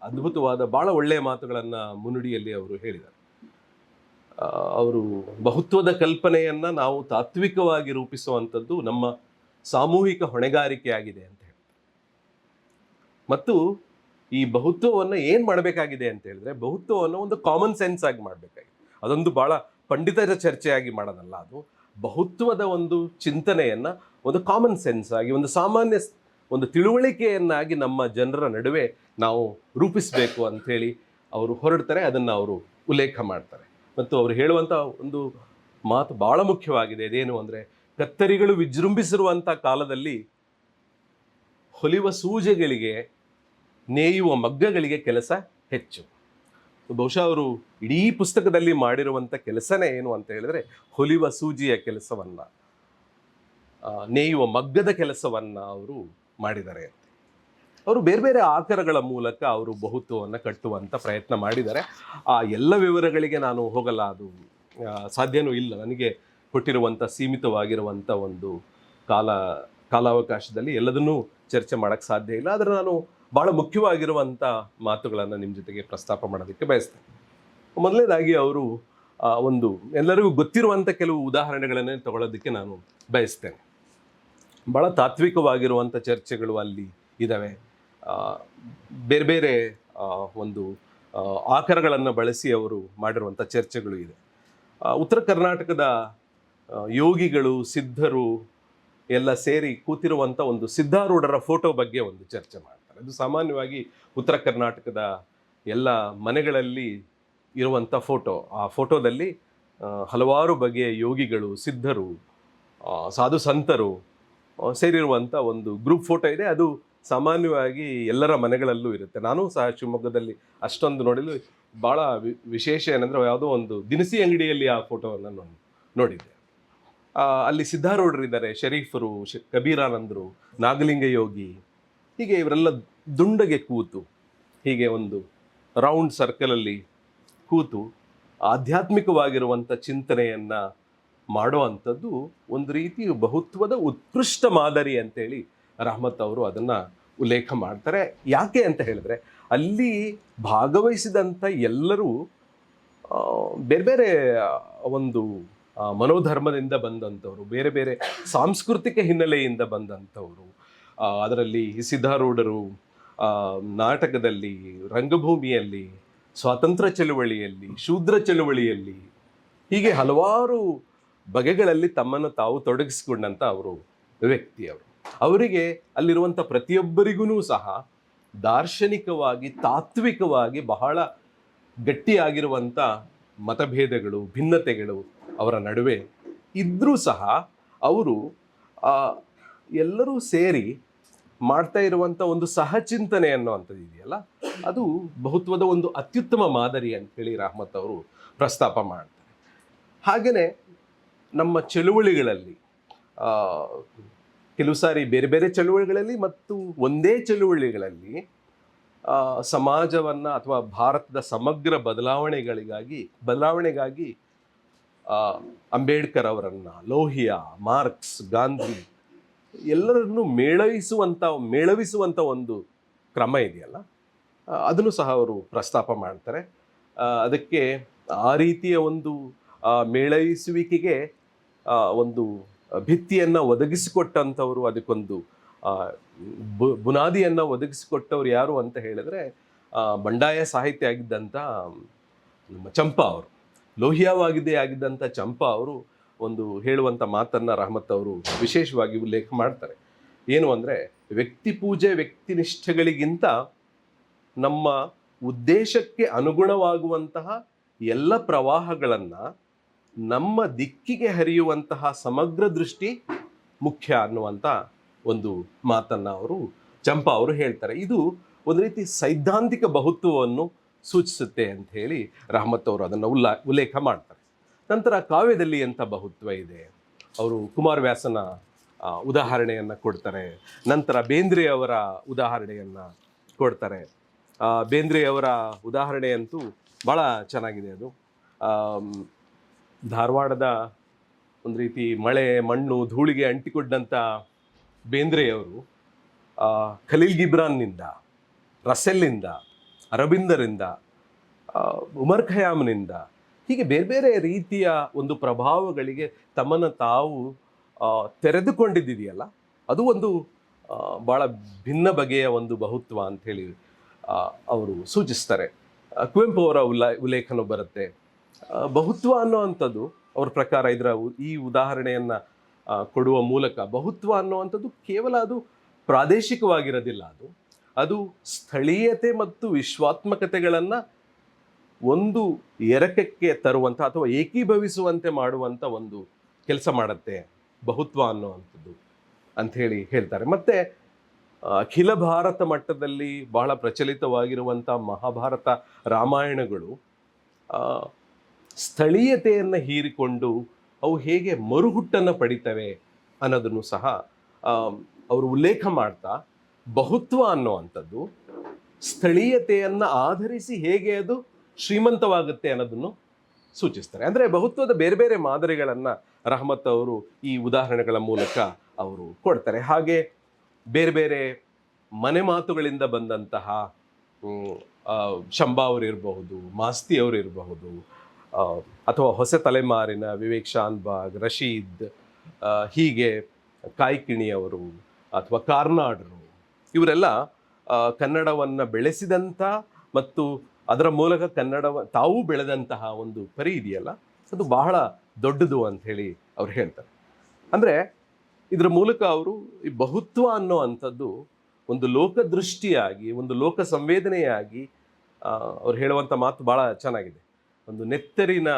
A: ಅದ್ಭುತವಾದ, ಭಾಳ ಒಳ್ಳೆಯ ಮಾತುಗಳನ್ನು ಮುನ್ನುಡಿಯಲ್ಲಿ ಅವರು ಹೇಳಿದ್ದಾರೆ. ಅವರು ಬಹುತ್ವದ ಕಲ್ಪನೆಯನ್ನು ನಾವು ತಾತ್ವಿಕವಾಗಿ ರೂಪಿಸುವಂಥದ್ದು ನಮ್ಮ ಸಾಮೂಹಿಕ ಹೊಣೆಗಾರಿಕೆಯಾಗಿದೆ ಅಂತ ಹೇಳ್ತಾರೆ. ಮತ್ತು ಈ ಬಹುತ್ವವನ್ನು ಏನು ಮಾಡಬೇಕಾಗಿದೆ ಅಂತ ಹೇಳಿದ್ರೆ, ಬಹುತ್ವವನ್ನು ಒಂದು ಕಾಮನ್ ಸೆನ್ಸ್ ಆಗಿ ಮಾಡಬೇಕಾಗಿದೆ. ಅದೊಂದು ಭಾಳ ಪಂಡಿತರ ಚರ್ಚೆಯಾಗಿ ಮಾಡೋದಲ್ಲ, ಅದು ಬಹುತ್ವದ ಒಂದು ಚಿಂತನೆಯನ್ನು ಒಂದು ಕಾಮನ್ ಸೆನ್ಸ್ ಆಗಿ, ಒಂದು ಸಾಮಾನ್ಯ ಒಂದು ತಿಳುವಳಿಕೆಯನ್ನಾಗಿ ನಮ್ಮ ಜನರ ನಡುವೆ ನಾವು ರೂಪಿಸಬೇಕು ಅಂಥೇಳಿ ಅವರು ಹೊರಡ್ತಾರೆ. ಅದನ್ನು ಅವರು ಉಲ್ಲೇಖ ಮಾಡ್ತಾರೆ. ಮತ್ತು ಅವರು ಹೇಳುವಂಥ ಒಂದು ಮಾತು ಭಾಳ ಮುಖ್ಯವಾಗಿದೆ. ಅದೇನು ಅಂದರೆ, ಕತ್ತರಿಗಳು ವಿಜೃಂಭಿಸಿರುವಂಥ ಕಾಲದಲ್ಲಿ ಹೊಲಿವ ಸೂಜೆಗಳಿಗೆ, ನೇಯುವ ಮಗ್ಗಗಳಿಗೆ ಕೆಲಸ ಹೆಚ್ಚು. ಬಹುಶಃ ಅವರು ಇಡೀ ಪುಸ್ತಕದಲ್ಲಿ ಮಾಡಿರುವಂಥ ಕೆಲಸನೇ ಏನು ಅಂತ ಹೇಳಿದ್ರೆ ಹೊಲಿವ ಸೂಜಿಯ ಕೆಲಸವನ್ನ, ನೇಯುವ ಮಗ್ಗದ ಕೆಲಸವನ್ನ ಅವರು ಮಾಡಿದ್ದಾರೆ. ಅವರು ಬೇರೆ ಬೇರೆ ಆಕಾರಗಳ ಮೂಲಕ ಅವರು ಬಹುತ್ವವನ್ನು ಕಟ್ಟುವಂಥ ಪ್ರಯತ್ನ ಮಾಡಿದ್ದಾರೆ. ಆ ಎಲ್ಲ ವಿವರಗಳಿಗೆ ನಾನು ಹೋಗಲ್ಲ, ಅದು ಸಾಧ್ಯನೂ ಇಲ್ಲ. ನನಗೆ ಕೊಟ್ಟಿರುವಂಥ ಸೀಮಿತವಾಗಿರುವಂಥ ಒಂದು ಕಾಲಾವಕಾಶದಲ್ಲಿ ಎಲ್ಲದನ್ನೂ ಚರ್ಚೆ ಮಾಡೋಕ್ಕೆ ಸಾಧ್ಯ ಇಲ್ಲ. ಆದರೆ ನಾನು ಭಾಳ ಮುಖ್ಯವಾಗಿರುವಂಥ ಮಾತುಗಳನ್ನು ನಿಮ್ಮ ಜೊತೆಗೆ ಪ್ರಸ್ತಾಪ ಮಾಡೋದಕ್ಕೆ ಬಯಸ್ತೇನೆ. ಮೊದಲನೇದಾಗಿ ಅವರು ಒಂದು ಎಲ್ಲರಿಗೂ ಗೊತ್ತಿರುವಂಥ ಕೆಲವು ಉದಾಹರಣೆಗಳನ್ನೇ ತಗೊಳ್ಳೋದಕ್ಕೆ ನಾನು ಬಯಸ್ತೇನೆ. ಭಾಳ ತಾತ್ವಿಕವಾಗಿರುವಂಥ ಚರ್ಚೆಗಳು ಅಲ್ಲಿ ಇದ್ದಾವೆ. ಬೇರೆ ಬೇರೆ ಒಂದು ಆಕಾರಗಳನ್ನು ಬಳಸಿ ಅವರು ಮಾಡಿರುವಂಥ ಚರ್ಚೆಗಳು ಇದೆ. ಉತ್ತರ ಕರ್ನಾಟಕದ ಯೋಗಿಗಳು, ಸಿದ್ಧರು ಎಲ್ಲ ಸೇರಿ ಕೂತಿರುವಂಥ ಒಂದು ಸಿದ್ಧಾರೂಢರ ಫೋಟೋ ಬಗ್ಗೆ ಒಂದು ಚರ್ಚೆ ಮಾಡ್ತಾರೆ. ಅದು ಸಾಮಾನ್ಯವಾಗಿ ಉತ್ತರ ಕರ್ನಾಟಕದ ಎಲ್ಲ ಮನೆಗಳಲ್ಲಿ ಇರುವಂಥ ಫೋಟೋ. ಆ ಫೋಟೋದಲ್ಲಿ ಹಲವಾರು ಬಗೆಯ ಯೋಗಿಗಳು, ಸಿದ್ಧರು, ಸಾಧು ಸಂತರು ಸೇರಿರುವಂಥ ಒಂದು ಗ್ರೂಪ್ ಫೋಟೋ ಇದೆ. ಅದು ಸಾಮಾನ್ಯವಾಗಿ ಎಲ್ಲರ ಮನೆಗಳಲ್ಲೂ ಇರುತ್ತೆ. ನಾನು ಸಹ ಶಿವಮೊಗ್ಗದಲ್ಲಿ ಅಷ್ಟೊಂದು ನೋಡಲು ಭಾಳ ವಿಶೇಷ ಏನಂದರೆ, ಯಾವುದೋ ಒಂದು ದಿನಸಿ ಅಂಗಡಿಯಲ್ಲಿ ಆ ಫೋಟೋವನ್ನು ನೋಡಿದ್ದೆ. ಅಲ್ಲಿ ಸಿದ್ಧಾರೂಢರಿದ್ದಾರೆ, ಶರೀಫರು, ಕಬೀರಾನಂದರು, ನಾಗಲಿಂಗ ಯೋಗಿ, ಹೀಗೆ ಇವರೆಲ್ಲ ದುಂಡಗೆ ಕೂತು, ಹೀಗೆ ಒಂದು ರೌಂಡ್ ಸರ್ಕಲಲ್ಲಿ ಕೂತು ಆಧ್ಯಾತ್ಮಿಕವಾಗಿರುವಂಥ ಚಿಂತನೆಯನ್ನು ಮಾಡುವಂಥದ್ದು ಒಂದು ರೀತಿ ಬಹುತ್ವದ ಉತ್ಕೃಷ್ಟ ಮಾದರಿ ಅಂತೇಳಿ ರಹಮತ್ ಅವರು ಅದನ್ನು ಉಲ್ಲೇಖ ಮಾಡ್ತಾರೆ. ಯಾಕೆ ಅಂತ ಹೇಳಿದ್ರೆ, ಅಲ್ಲಿ ಭಾಗವಹಿಸಿದಂಥ ಎಲ್ಲರೂ ಬೇರೆ ಬೇರೆ ಒಂದು ಮನೋಧರ್ಮದಿಂದ ಬಂದಂಥವ್ರು, ಬೇರೆ ಬೇರೆ ಸಾಂಸ್ಕೃತಿಕ ಹಿನ್ನೆಲೆಯಿಂದ ಬಂದಂಥವರು. ಅದರಲ್ಲಿ ಸಿದ್ಧಾರೂಢರು ನಾಟಕದಲ್ಲಿ, ರಂಗಭೂಮಿಯಲ್ಲಿ, ಸ್ವಾತಂತ್ರ್ಯ ಚಳುವಳಿಯಲ್ಲಿ, ಶೂದ್ರ ಚಳುವಳಿಯಲ್ಲಿ, ಹೀಗೆ ಹಲವಾರು ಬಗೆಗಳಲ್ಲಿ ತಮ್ಮನ್ನು ತಾವು ತೊಡಗಿಸಿಕೊಂಡಂಥ ಅವರು ವ್ಯಕ್ತಿಯವರು. ಅವರಿಗೆ ಅಲ್ಲಿರುವಂಥ ಪ್ರತಿಯೊಬ್ಬರಿಗೂ ಸಹ ದಾರ್ಶನಿಕವಾಗಿ, ತಾತ್ವಿಕವಾಗಿ ಬಹಳ ಗಟ್ಟಿಯಾಗಿರುವಂಥ ಮತಭೇದಗಳು, ಭಿನ್ನತೆಗಳು ಅವರ ನಡುವೆ ಇದ್ದರೂ ಸಹ ಅವರು ಎಲ್ಲರೂ ಸೇರಿ ಮಾಡ್ತಾ ಇರುವಂಥ ಒಂದು ಸಹಚಿಂತನೆ ಅನ್ನುವಂಥದ್ದು ಇದೆಯಲ್ಲ, ಅದು ಬಹುತ್ವದ ಒಂದು ಅತ್ಯುತ್ತಮ ಮಾದರಿ ಅಂತೇಳಿ ರಹಮತ್ ಅವರು ಪ್ರಸ್ತಾಪ ಮಾಡ್ತಾರೆ. ಹಾಗೆಯೇ ನಮ್ಮ ಚಳುವಳಿಗಳಲ್ಲಿ, ಕೆಲವು ಸಾರಿ ಬೇರೆ ಬೇರೆ ಚಳುವಳಿಗಳಲ್ಲಿ ಮತ್ತು ಒಂದೇ ಚಳುವಳಿಗಳಲ್ಲಿ ಸಮಾಜವನ್ನು ಅಥವಾ ಭಾರತದ ಸಮಗ್ರ ಬದಲಾವಣೆಗಾಗಿ ಅಂಬೇಡ್ಕರ್ ಅವರನ್ನು, ಲೋಹಿಯಾ, ಮಾರ್ಕ್ಸ್, ಗಾಂಧಿ ಎಲ್ಲರನ್ನು ಮೇಳವಿಸುವಂಥ ಒಂದು ಕ್ರಮ ಇದೆಯಲ್ಲ, ಅದನ್ನು ಸಹ ಅವರು ಪ್ರಸ್ತಾಪ ಮಾಡ್ತಾರೆ. ಅದಕ್ಕೆ ಆ ರೀತಿಯ ಒಂದು ಮೇಳೈಸುವಿಕೆಗೆ ಒಂದು ಭಿತ್ತಿಯನ್ನು ಒದಗಿಸಿಕೊಟ್ಟಂಥವರು, ಅದಕ್ಕೊಂದು ಬುನಾದಿಯನ್ನು ಒದಗಿಸಿಕೊಟ್ಟವ್ರು ಯಾರು ಅಂತ ಹೇಳಿದ್ರೆ ಬಂಡಾಯ ಸಾಹಿತ್ಯ ಆಗಿದ್ದಂಥ ನಮ್ಮ ಚಂಪಾ ಅವರು, ಆಗಿದ್ದಂಥ ಚಂಪಾ ಅವರು ಒಂದು ಹೇಳುವಂಥ ಮಾತನ್ನು ರಹಮತ್ ಅವರು ವಿಶೇಷವಾಗಿ ಉಲ್ಲೇಖ ಮಾಡ್ತಾರೆ. ಏನು ಅಂದರೆ, ವ್ಯಕ್ತಿ ಪೂಜೆ, ವ್ಯಕ್ತಿನಿಷ್ಠೆಗಳಿಗಿಂತ ನಮ್ಮ ಉದ್ದೇಶಕ್ಕೆ ಅನುಗುಣವಾಗುವಂತಹ ಎಲ್ಲ ಪ್ರವಾಹಗಳನ್ನು ನಮ್ಮ ದಿಕ್ಕಿಗೆ ಹರಿಯುವಂತಹ ಸಮಗ್ರ ದೃಷ್ಟಿ ಮುಖ್ಯ ಅನ್ನುವಂಥ ಒಂದು ಮಾತನ್ನು ಚಂಪಾ ಅವರು ಹೇಳ್ತಾರೆ. ಇದು ಒಂದು ರೀತಿ ಸೈದ್ಧಾಂತಿಕ ಬಹುತ್ವವನ್ನು ಸೂಚಿಸುತ್ತೆ ಅಂತ ಹೇಳಿ ರಹಮತ್ ಅವರು ಅದನ್ನು ಉಲ್ಲೇಖ ಮಾಡ್ತಾರೆ. ನಂತರ ಕಾವ್ಯದಲ್ಲಿ ಎಂಥ ಬಹುತ್ವ ಇದೆ, ಅವರು ಕುಮಾರವ್ಯಾಸನ ಉದಾಹರಣೆಯನ್ನು ಕೊಡ್ತಾರೆ. ನಂತರ ಬೇಂದ್ರೆಯವರ ಉದಾಹರಣೆಯನ್ನು ಕೊಡ್ತಾರೆ. ಬೇಂದ್ರೆಯವರ ಉದಾಹರಣೆಯಂತೂ ಭಾಳ ಚೆನ್ನಾಗಿದೆ. ಅದು ಧಾರವಾಡದ ಒಂದು ರೀತಿ ಮಳೆ, ಮಣ್ಣು, ಧೂಳಿಗೆ ಅಂಟಿಕೊಂಡಂಥ ಬೇಂದ್ರೆಯವರು ಖಲೀಲ್ ಗಿಬ್ರಾನ್ನಿಂದ, ರಸೆಲ್ಲಿಂದ, ಅರಬಿಂದರಿಂದ, ಉಮರ್ ಖಯಾಮ್ನಿಂದ, ಹೀಗೆ ಬೇರೆ ಬೇರೆ ರೀತಿಯ ಒಂದು ಪ್ರಭಾವಗಳಿಗೆ ತಮ್ಮನ್ನು ತಾವು ತೆರೆದುಕೊಂಡಿದೆಯಲ್ಲ, ಅದು ಒಂದು ಭಾಳ ಭಿನ್ನ ಬಗೆಯ ಒಂದು ಬಹುತ್ವ ಅಂಥೇಳಿ ಅವರು ಸೂಚಿಸ್ತಾರೆ. ಕುವೆಂಪು ಅವರ ಉಲ್ಲೇಖನ ಬರುತ್ತೆ. ಬಹುತ್ವ ಅನ್ನೋವಂಥದ್ದು ಅವ್ರ ಪ್ರಕಾರ ಈ ಉದಾಹರಣೆಯನ್ನು ಕೊಡುವ ಮೂಲಕ ಬಹುತ್ವ ಅನ್ನುವಂಥದ್ದು ಕೇವಲ ಅದು ಪ್ರಾದೇಶಿಕವಾಗಿರೋದಿಲ್ಲ, ಅದು ಸ್ಥಳೀಯತೆ ಮತ್ತು ವಿಶ್ವಾತ್ಮಕತೆಗಳನ್ನು ಒಂದು ಎರಕಕ್ಕೆ ತರುವಂಥ ಅಥವಾ ಏಕೀಭವಿಸುವಂತೆ ಮಾಡುವಂಥ ಒಂದು ಕೆಲಸ ಮಾಡುತ್ತೆ ಬಹುತ್ವ ಅನ್ನುವಂಥದ್ದು ಅಂಥೇಳಿ ಹೇಳ್ತಾರೆ. ಮತ್ತು ಅಖಿಲ ಭಾರತ ಮಟ್ಟದಲ್ಲಿ ಬಹಳ ಪ್ರಚಲಿತವಾಗಿರುವಂಥ ಮಹಾಭಾರತ ರಾಮಾಯಣಗಳು ಸ್ಥಳೀಯತೆಯನ್ನು ಹೀರಿಕೊಂಡು ಅವು ಹೇಗೆ ಮರುಹುಟ್ಟನ್ನು ಪಡಿತವೆ ಅನ್ನೋದನ್ನು ಸಹ ಅವರು ಉಲ್ಲೇಖ ಮಾಡ್ತಾ ಬಹುತ್ವ ಅನ್ನುವಂಥದ್ದು ಸ್ಥಳೀಯತೆಯನ್ನು ಆಧರಿಸಿ ಹೇಗೆ ಅದು ಶ್ರೀಮಂತವಾಗುತ್ತೆ ಅನ್ನೋದನ್ನು ಸೂಚಿಸ್ತಾರೆ. ಅಂದರೆ ಬಹುತ್ವದ ಬೇರೆ ಬೇರೆ ಮಾದರಿಗಳನ್ನು ರಹಮತ್ ಅವರು ಈ ಉದಾಹರಣೆಗಳ ಮೂಲಕ ಅವರು ಕೊಡ್ತಾರೆ. ಹಾಗೆ ಬೇರೆ ಬೇರೆ ಮನೆ ಮಾತುಗಳಿಂದ ಬಂದಂತಹ ಶಂಬಾ ಅವರಿರಬಹುದು, ಮಾಸ್ತಿ ಅವರಿರಬಹುದು, ಅಥವಾ ಹೊಸ ತಲೆಮಾರಿನ ವಿವೇಕ್ ಶಾನ್ಭಾಗ್, ರಶೀದ್, ಹೀಗೆ ಕಾಯ್ಕಿಣಿಯವರು ಅಥವಾ ಕಾರ್ನಾಡರು, ಇವರೆಲ್ಲ ಕನ್ನಡವನ್ನು ಬೆಳೆಸಿದಂಥ ಮತ್ತು ಅದರ ಮೂಲಕ ತಾವೂ ಬೆಳೆದಂತಹ ಒಂದು ಪರಿ ಇದೆಯಲ್ಲ, ಅದು ಬಹಳ ದೊಡ್ಡದು ಅಂಥೇಳಿ ಅವ್ರು ಹೇಳ್ತಾರೆ. ಅಂದರೆ ಇದರ ಮೂಲಕ ಅವರು ಈ ಬಹುತ್ವ ಅನ್ನೋ ಅಂಥದ್ದು ಒಂದು ಲೋಕದೃಷ್ಟಿಯಾಗಿ, ಒಂದು ಲೋಕ ಸಂವೇದನೆಯಾಗಿ ಅವ್ರು ಹೇಳುವಂಥ ಮಾತು ಭಾಳ ಚೆನ್ನಾಗಿದೆ. ಒಂದು ನೆತ್ತರಿನ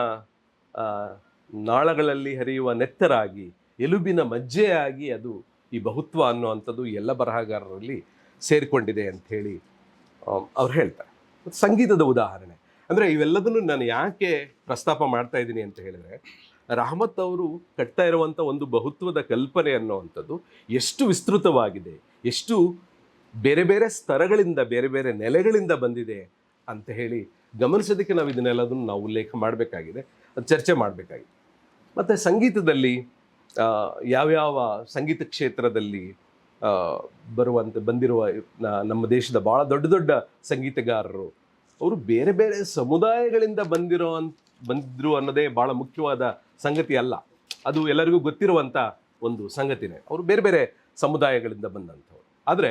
A: ನಾಳಗಳಲ್ಲಿ ಹರಿಯುವ ನೆತ್ತರಾಗಿ, ಎಲುಬಿನ ಮಜ್ಜೆಯಾಗಿ ಅದು ಈ ಬಹುತ್ವ ಅನ್ನೋ ಅಂಥದ್ದು ಎಲ್ಲ ಬರಹಗಾರರಲ್ಲಿ ಸೇರಿಕೊಂಡಿದೆ ಅಂಥೇಳಿ ಅವ್ರು ಹೇಳ್ತಾರೆ. ಸಂಗೀತದ ಉದಾಹರಣೆ ಅಂದರೆ ಇವೆಲ್ಲದನ್ನು ನಾನು ಯಾಕೆ ಪ್ರಸ್ತಾಪ ಮಾಡ್ತಾ ಇದ್ದೀನಿ ಅಂತ ಹೇಳಿದರೆ, ರಹಮತ್ ಅವರು ಕಟ್ತಾ ಇರುವಂಥ ಒಂದು ಬಹುತ್ವದ ಕಲ್ಪನೆ ಅನ್ನೋವಂಥದ್ದು ಎಷ್ಟು ವಿಸ್ತೃತವಾಗಿದೆ, ಎಷ್ಟು ಬೇರೆ ಬೇರೆ ಸ್ತರಗಳಿಂದ, ಬೇರೆ ಬೇರೆ ನೆಲೆಗಳಿಂದ ಬಂದಿದೆ ಅಂತ ಹೇಳಿ ಗಮನಿಸೋದಕ್ಕೆ ನಾವು ಇದನ್ನೆಲ್ಲದನ್ನು ನಾವು ಉಲ್ಲೇಖ ಮಾಡಬೇಕಾಗಿದೆ, ಅದು ಚರ್ಚೆ ಮಾಡಬೇಕಾಗಿದೆ. ಮತ್ತು ಸಂಗೀತದಲ್ಲಿ ಯಾವ್ಯಾವ ಸಂಗೀತ ಕ್ಷೇತ್ರದಲ್ಲಿ ಬಂದಿರುವ ನಮ್ಮ ದೇಶದ ಭಾಳ ದೊಡ್ಡ ದೊಡ್ಡ ಸಂಗೀತಗಾರರು ಅವರು ಬೇರೆ ಬೇರೆ ಸಮುದಾಯಗಳಿಂದ ಬಂದಿದ್ರು ಅನ್ನೋದೇ ಭಾಳ ಮುಖ್ಯವಾದ ಸಂಗತಿ ಅಲ್ಲ, ಅದು ಎಲ್ಲರಿಗೂ ಗೊತ್ತಿರುವಂಥ ಒಂದು ಸಂಗತಿನೇ. ಅವರು ಬೇರೆ ಬೇರೆ ಸಮುದಾಯಗಳಿಂದ ಬಂದಂಥವ್ರು. ಆದರೆ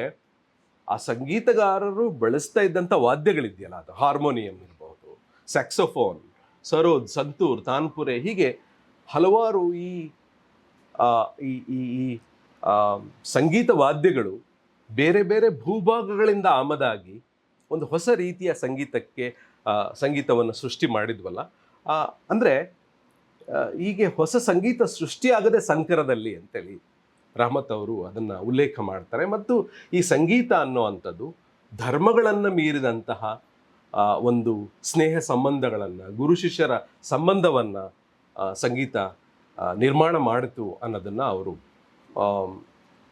A: ಆ ಸಂಗೀತಗಾರರು ಬಳಸ್ತಾ ಇದ್ದಂಥ ವಾದ್ಯಗಳಿದೆಯಲ್ಲ, ಅದು ಹಾರ್ಮೋನಿಯಂ ಇರಬಹುದು, ಸ್ಯಾಕ್ಸೋಫೋನ್, ಸರೋದ್, ಸಂತೂರ್, ತಾನ್ಪುರೆ, ಹೀಗೆ ಹಲವಾರು ಈ ಸಂಗೀತ ವಾದ್ಯಗಳು ಬೇರೆ ಬೇರೆ ಭೂಭಾಗಗಳಿಂದ ಆಮದಾಗಿ ಒಂದು ಹೊಸ ರೀತಿಯ ಸಂಗೀತವನ್ನು ಸೃಷ್ಟಿ ಮಾಡಿದ್ವಲ್ಲ. ಅಂದರೆ ಹೀಗೆ ಹೊಸ ಸಂಗೀತ ಸೃಷ್ಟಿಯಾಗದೆ ಸಂಕರದಲ್ಲಿ ಅಂತೇಳಿ ರಹಮತ್ ಅವರು ಅದನ್ನು ಉಲ್ಲೇಖ ಮಾಡ್ತಾರೆ. ಮತ್ತು ಈ ಸಂಗೀತ ಅನ್ನೋ ಅಂಥದ್ದು ಧರ್ಮಗಳನ್ನು ಮೀರಿದಂತಹ ಒಂದು ಸ್ನೇಹ ಸಂಬಂಧಗಳನ್ನು, ಗುರು ಶಿಷ್ಯರ ಸಂಬಂಧವನ್ನು ಸಂಗೀತ ನಿರ್ಮಾಣ ಮಾಡಿತು ಅನ್ನೋದನ್ನು ಅವರು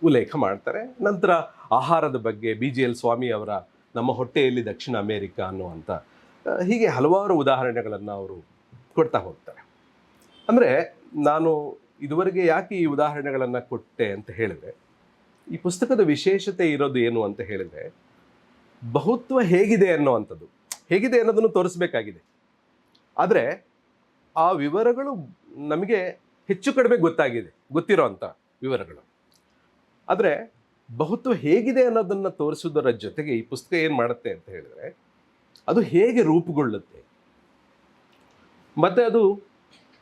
A: ಉಲ್ಲೇಖ ಮಾಡ್ತಾರೆ. ನಂತರ ಆಹಾರದ ಬಗ್ಗೆ BGL ಸ್ವಾಮಿ ಅವರ ನಮ್ಮ ಹೊಟ್ಟೆಯಲ್ಲಿ ದಕ್ಷಿಣ ಅಮೇರಿಕಾ ಅನ್ನುವಂಥ, ಹೀಗೆ ಹಲವಾರು ಉದಾಹರಣೆಗಳನ್ನು ಅವರು ಕೊಡ್ತಾ ಹೋಗ್ತಾರೆ. ಅಂದರೆ ನಾನು ಇದುವರೆಗೆ ಯಾಕೆ ಈ ಉದಾಹರಣೆಗಳನ್ನು ಕೊಟ್ಟೆ ಅಂತ ಹೇಳಿದ್ರೆ, ಈ ಪುಸ್ತಕದ ವಿಶೇಷತೆ ಇರೋದು ಏನು ಅಂತ ಹೇಳಿದ್ರೆ, ಬಹುತ್ವ ಹೇಗಿದೆ ಅನ್ನೋವಂಥದ್ದು, ಹೇಗಿದೆ ಅನ್ನೋದನ್ನು ತೋರಿಸ್ಬೇಕಾಗಿದೆ. ಆದರೆ ಆ ವಿವರಗಳು ನಮಗೆ ಹೆಚ್ಚು ಕಡಿಮೆ ಗೊತ್ತಿರೋ ಅಂಥ ವಿವರಗಳು. ಆದರೆ ಬಹುತ್ವ ಹೇಗಿದೆ ಅನ್ನೋದನ್ನು ತೋರಿಸೋದರ ಜೊತೆಗೆ ಈ ಪುಸ್ತಕ ಏನು ಮಾಡುತ್ತೆ ಅಂತ ಹೇಳಿದ್ರೆ, ಅದು ಹೇಗೆ ರೂಪುಗೊಳ್ಳುತ್ತೆ ಮತ್ತು ಅದು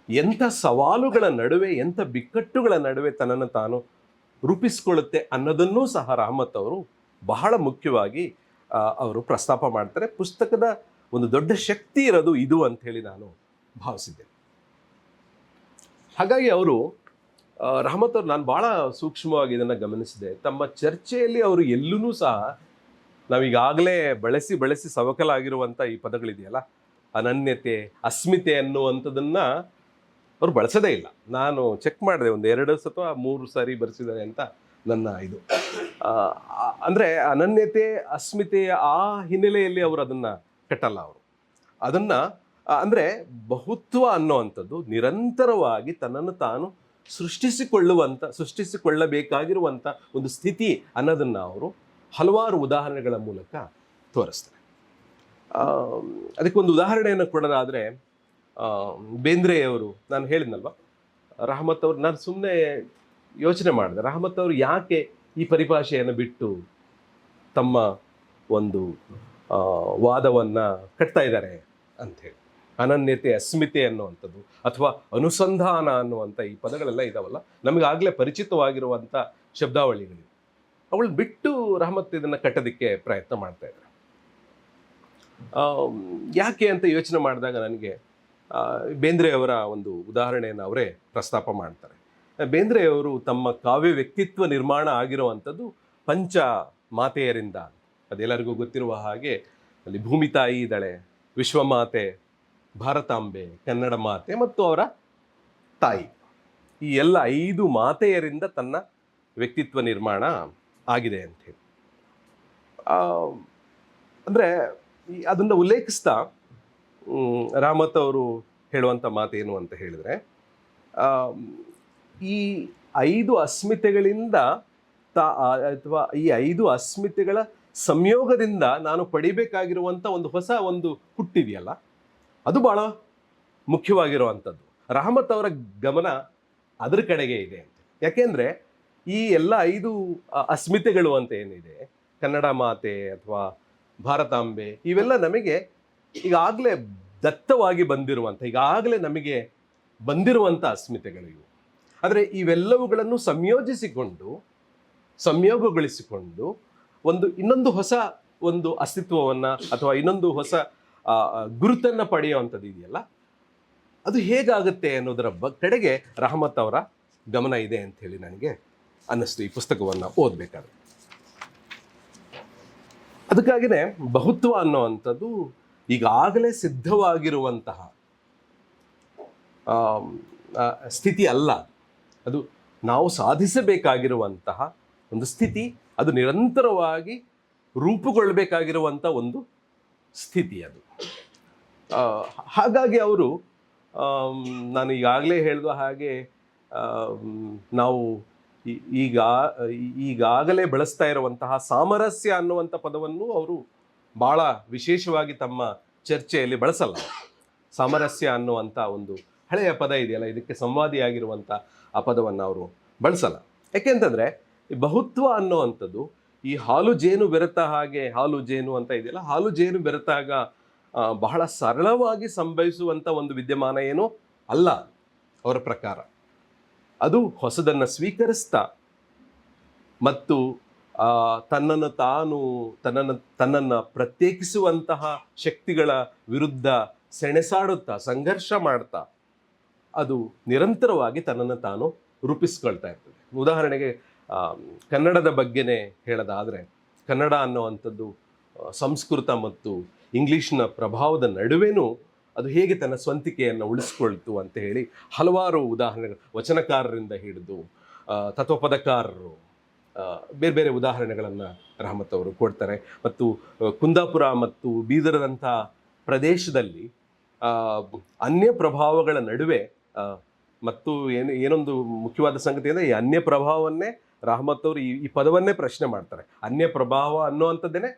A: ಎಂಥ ಸವಾಲುಗಳ ನಡುವೆ, ಎಂಥ ಬಿಕ್ಕಟ್ಟುಗಳ ನಡುವೆ ತನ್ನನ್ನು ತಾನು ರೂಪಿಸಿಕೊಳ್ಳುತ್ತೆ ಅನ್ನೋದನ್ನೂ ಸಹ ರಹಮತ್ ಅವರು ಬಹಳ ಮುಖ್ಯವಾಗಿ ಅವರು ಪ್ರಸ್ತಾಪ ಮಾಡ್ತಾರೆ. ಪುಸ್ತಕದ ಒಂದು ದೊಡ್ಡ ಶಕ್ತಿ ಇರೋದು ಇದು ಅಂಥೇಳಿ ನಾನು ಭಾವಿಸಿದ್ದೆ. ಹಾಗಾಗಿ ಅವರು ರಹಮತ್ ಅವರು, ನಾನು ಭಾಳ ಸೂಕ್ಷ್ಮವಾಗಿ ಇದನ್ನು ಗಮನಿಸಿದೆ, ತಮ್ಮ ಚರ್ಚೆಯಲ್ಲಿ ಅವರು ಎಲ್ಲೂ ಸಹ ನಾವೀಗಾಗಲೇ ಬಳಸಿ ಸವಕಲಾಗಿರುವಂಥ ಈ ಪದಗಳಿದೆಯಲ್ಲ, ಅನನ್ಯತೆ, ಅಸ್ಮಿತೆ ಅನ್ನುವಂಥದ್ದನ್ನು ಅವ್ರು ಬಳಸೋದೇ ಇಲ್ಲ. ನಾನು ಚೆಕ್ ಮಾಡಿದೆ, ಒಂದು 2 ಅಥವಾ 3 ಸಾರಿ ಬರೆಸಿದ್ದಾರೆ ಅಂತ ನನ್ನ ಇದು. ಅಂದರೆ ಅನನ್ಯತೆ, ಅಸ್ಮಿತೆಯ ಆ ಹಿನ್ನೆಲೆಯಲ್ಲಿ ಅವರು ಅದನ್ನು ಕಟ್ಟಲ್ಲ. ಅವರು ಅದನ್ನು ಅಂದರೆ ಬಹುತ್ವ ಅನ್ನೋವಂಥದ್ದು ನಿರಂತರವಾಗಿ ತನ್ನನ್ನು ತಾನು ಸೃಷ್ಟಿಸಿಕೊಳ್ಳಬೇಕಾಗಿರುವಂಥ ಒಂದು ಸ್ಥಿತಿ ಅನ್ನೋದನ್ನು ಅವರು ಹಲವಾರು ಉದಾಹರಣೆಗಳ ಮೂಲಕ ತೋರಿಸ್ತಾರೆ. ಅದಕ್ಕೊಂದು ಉದಾಹರಣೆಯನ್ನು ಕೊಡೋದಾದರೆ, ಬೇಂದ್ರೆಯವರು, ನಾನು ಹೇಳಿದ್ನಲ್ವ, ರಹಮತ್ ಅವರು, ನಾನು ಸುಮ್ಮನೆ ಯೋಚನೆ ಮಾಡಿದೆ, ರಹಮತ್ ಅವರು ಯಾಕೆ ಈ ಪರಿಭಾಷೆಯನ್ನು ಬಿಟ್ಟು ತಮ್ಮ ಒಂದು ವಾದವನ್ನು ಕಟ್ತಾ ಇದ್ದಾರೆ ಅಂಥೇಳಿ. ಅನನ್ಯತೆ, ಅಸ್ಮಿತೆ ಅನ್ನುವಂಥದ್ದು ಅಥವಾ ಅನುಸಂಧಾನ ಅನ್ನುವಂಥ ಈ ಪದಗಳೆಲ್ಲ ಇದಾವಲ್ಲ, ನಮಗಾಗಲೇ ಪರಿಚಿತವಾಗಿರುವಂಥ ಶಬ್ದಾವಳಿಗಳಿವೆ. ಅವಳು ಬಿಟ್ಟು ರಹಮತ್ ಇದನ್ನು ಕಟ್ಟೋದಕ್ಕೆ ಪ್ರಯತ್ನ ಮಾಡ್ತಾ ಇದ್ದಾರೆ. ಯಾಕೆ ಅಂತ ಯೋಚನೆ ಮಾಡಿದಾಗ ನನಗೆ ಬೇಂದ್ರೆಯವರ ಒಂದು ಉದಾಹರಣೆಯನ್ನು ಅವರೇ ಪ್ರಸ್ತಾಪ ಮಾಡ್ತಾರೆ. ಬೇಂದ್ರೆಯವರು ತಮ್ಮ ಕಾವ್ಯ ವ್ಯಕ್ತಿತ್ವ ನಿರ್ಮಾಣ ಆಗಿರುವಂಥದ್ದು ಪಂಚ ಮಾತೆಯರಿಂದ. ಅದೆಲ್ಲರಿಗೂ ಗೊತ್ತಿರುವ ಹಾಗೆ ಅಲ್ಲಿ ಭೂಮಿ ತಾಯಿ ಇದ್ದಾಳೆ, ವಿಶ್ವಮಾತೆ, ಭಾರತಾಂಬೆ, ಕನ್ನಡ ಮಾತೆ ಮತ್ತು ಅವರ ತಾಯಿ. ಈ ಎಲ್ಲ 5 ಮಾತೆಯರಿಂದ ತನ್ನ ವ್ಯಕ್ತಿತ್ವ ನಿರ್ಮಾಣ ಆಗಿದೆ ಅಂಥೇಳಿ. ಅಂದರೆ ಅದನ್ನು ಉಲ್ಲೇಖಿಸ್ತಾ ರಾಮತ್ ಅವರು ಹೇಳುವಂಥ ಮಾತೇನು ಅಂತ ಹೇಳಿದರೆ, ಈ 5 ಅಸ್ಮಿತೆಗಳಿಂದ ಅಥವಾ ಈ 5 ಅಸ್ಮಿತೆಗಳ ಸಂಯೋಗದಿಂದ ನಾನು ಪಡಿಬೇಕಾಗಿರುವಂಥ ಹೊಸ ಹುಟ್ಟಿದೆಯಲ್ಲ, ಅದು ಭಾಳ ಮುಖ್ಯವಾಗಿರುವಂಥದ್ದು. ರಹಮತ್ ಅವರ ಗಮನ ಅದರ ಕಡೆಗೆ ಇದೆ ಅಂತ. ಯಾಕೆಂದರೆ ಈ ಎಲ್ಲ 5 ಅಸ್ಮಿತೆಗಳು ಅಂತ ಏನಿದೆ, ಕನ್ನಡ ಮಾತೆ ಅಥವಾ ಭಾರತಾಂಬೆ, ಇವೆಲ್ಲ ನಮಗೆ ಈಗಾಗಲೇ ದತ್ತವಾಗಿ ಬಂದಿರುವಂಥ, ಈಗಾಗಲೇ ನಮಗೆ ಬಂದಿರುವಂಥ ಅಸ್ಮಿತೆಗಳು ಇವು. ಆದರೆ ಇವೆಲ್ಲವುಗಳನ್ನು ಸಂಯೋಗಗೊಳಿಸಿಕೊಂಡು ಇನ್ನೊಂದು ಹೊಸ ಅಸ್ತಿತ್ವವನ್ನು ಅಥವಾ ಇನ್ನೊಂದು ಹೊಸ ಗುರುತನ್ನು ಪಡೆಯುವಂಥದ್ದು ಇದೆಯಲ್ಲ, ಅದು ಹೇಗಾಗುತ್ತೆ ಅನ್ನೋದರ ಕಡೆಗೆ ರಹಮತ್ ಅವರ ಗಮನ ಇದೆ ಅಂತ ಹೇಳಿ ನನಗೆ ಅನ್ನಿಸ್ತು ಈ ಪುಸ್ತಕವನ್ನು ಓದಬೇಕಾದ್ರೆ. ಅದಕ್ಕಾಗಿಯೇ ಬಹುತ್ವ ಅನ್ನೋವಂಥದ್ದು ಈಗಾಗಲೇ ಸಿದ್ಧವಾಗಿರುವಂತಹ ಸ್ಥಿತಿ ಅಲ್ಲ, ಅದು ನಾವು ಸಾಧಿಸಬೇಕಾಗಿರುವಂತಹ ಒಂದು ಸ್ಥಿತಿ, ಅದು ನಿರಂತರವಾಗಿ ರೂಪುಗೊಳ್ಳಬೇಕಾಗಿರುವಂಥ ಒಂದು ಸ್ಥಿತಿ ಅದು. ಹಾಗಾಗಿ ಅವರು ನಾನು ಈಗಾಗಲೇ ಹೇಳಿದ ಹಾಗೆ ನಾವು ಈಗಾಗಲೇ ಬಳಸ್ತಾ ಇರುವಂತಹ ಸಾಮರಸ್ಯ ಅನ್ನುವಂಥ ಪದವನ್ನು ಅವರು ಭಾಳ ವಿಶೇಷವಾಗಿ ತಮ್ಮ ಚರ್ಚೆಯಲ್ಲಿ ಬಳಸಲ್ಲ. ಸಾಮರಸ್ಯ ಅನ್ನುವಂಥ ಒಂದು ಹಳೆಯ ಪದ ಇದೆಯಲ್ಲ, ಇದಕ್ಕೆ ಸಂವಾದಿಯಾಗಿರುವಂಥ ಆ ಪದವನ್ನು ಅವರು ಬಳಸಲ್ಲ. ಯಾಕೆಂತಂದರೆ ಈ ಬಹುತ್ವ ಅನ್ನುವಂಥದ್ದು ಈ ಹಾಲು ಜೇನು ಬೆರೆತ ಹಾಗೆ, ಹಾಲು ಜೇನು ಅಂತ ಇದೆಯಲ್ಲ, ಹಾಲು ಜೇನು ಬೆರೆತಾಗ ಬಹಳ ಸರಳವಾಗಿ ಸಂಭವಿಸುವಂಥ ಒಂದು ವಿದ್ಯಮಾನ ಏನೂ ಅಲ್ಲ ಅವರ ಪ್ರಕಾರ. ಅದು ಹೊಸದನ್ನು ಸ್ವೀಕರಿಸ್ತಾ ಮತ್ತು ತನ್ನನ್ನು ಪ್ರತ್ಯೇಕಿಸುವಂತಹ ಶಕ್ತಿಗಳ ವಿರುದ್ಧ ಸೆಣಸಾಡುತ್ತಾ, ಸಂಘರ್ಷ ಮಾಡ್ತಾ, ಅದು ನಿರಂತರವಾಗಿ ತನ್ನನ್ನು ತಾನು ರೂಪಿಸ್ಕೊಳ್ತಾ ಇರ್ತದೆ. ಉದಾಹರಣೆಗೆ ಕನ್ನಡದ ಬಗ್ಗೆನೇ ಹೇಳೋದಾದರೆ, ಕನ್ನಡ ಅನ್ನುವಂಥದ್ದು ಸಂಸ್ಕೃತ ಮತ್ತು ಇಂಗ್ಲೀಷ್ನ ಪ್ರಭಾವದ ನಡುವೆನೂ ಅದು ಹೇಗೆ ತನ್ನ ಸ್ವಂತಿಕೆಯನ್ನು ಉಳಿಸ್ಕೊಳ್ತು ಅಂತ ಹೇಳಿ ಹಲವಾರು ಉದಾಹರಣೆಗಳು, ವಚನಕಾರರಿಂದ ಹಿಡಿದು ತತ್ವಪದಕಾರರು ಬೇರೆ ಬೇರೆ ಉದಾಹರಣೆಗಳನ್ನು ರಹಮತ್ ಅವರು ಕೊಡ್ತಾರೆ. ಮತ್ತು ಕುಂದಾಪುರ ಮತ್ತು ಬೀದರದಂಥ ಪ್ರದೇಶದಲ್ಲಿ ಅನ್ಯ ಪ್ರಭಾವಗಳ ನಡುವೆ ಮತ್ತು ಏನೊಂದು ಮುಖ್ಯವಾದ ಸಂಗತಿ ಅಂದರೆ, ಈ ಅನ್ಯ ಪ್ರಭಾವವನ್ನೇ ರಹಮತ್ ಅವರು ಈ ಪದವನ್ನೇ ಪ್ರಶ್ನೆ ಮಾಡ್ತಾರೆ. ಅನ್ಯ ಪ್ರಭಾವ ಅನ್ನುವಂಥದ್ದೇನೆ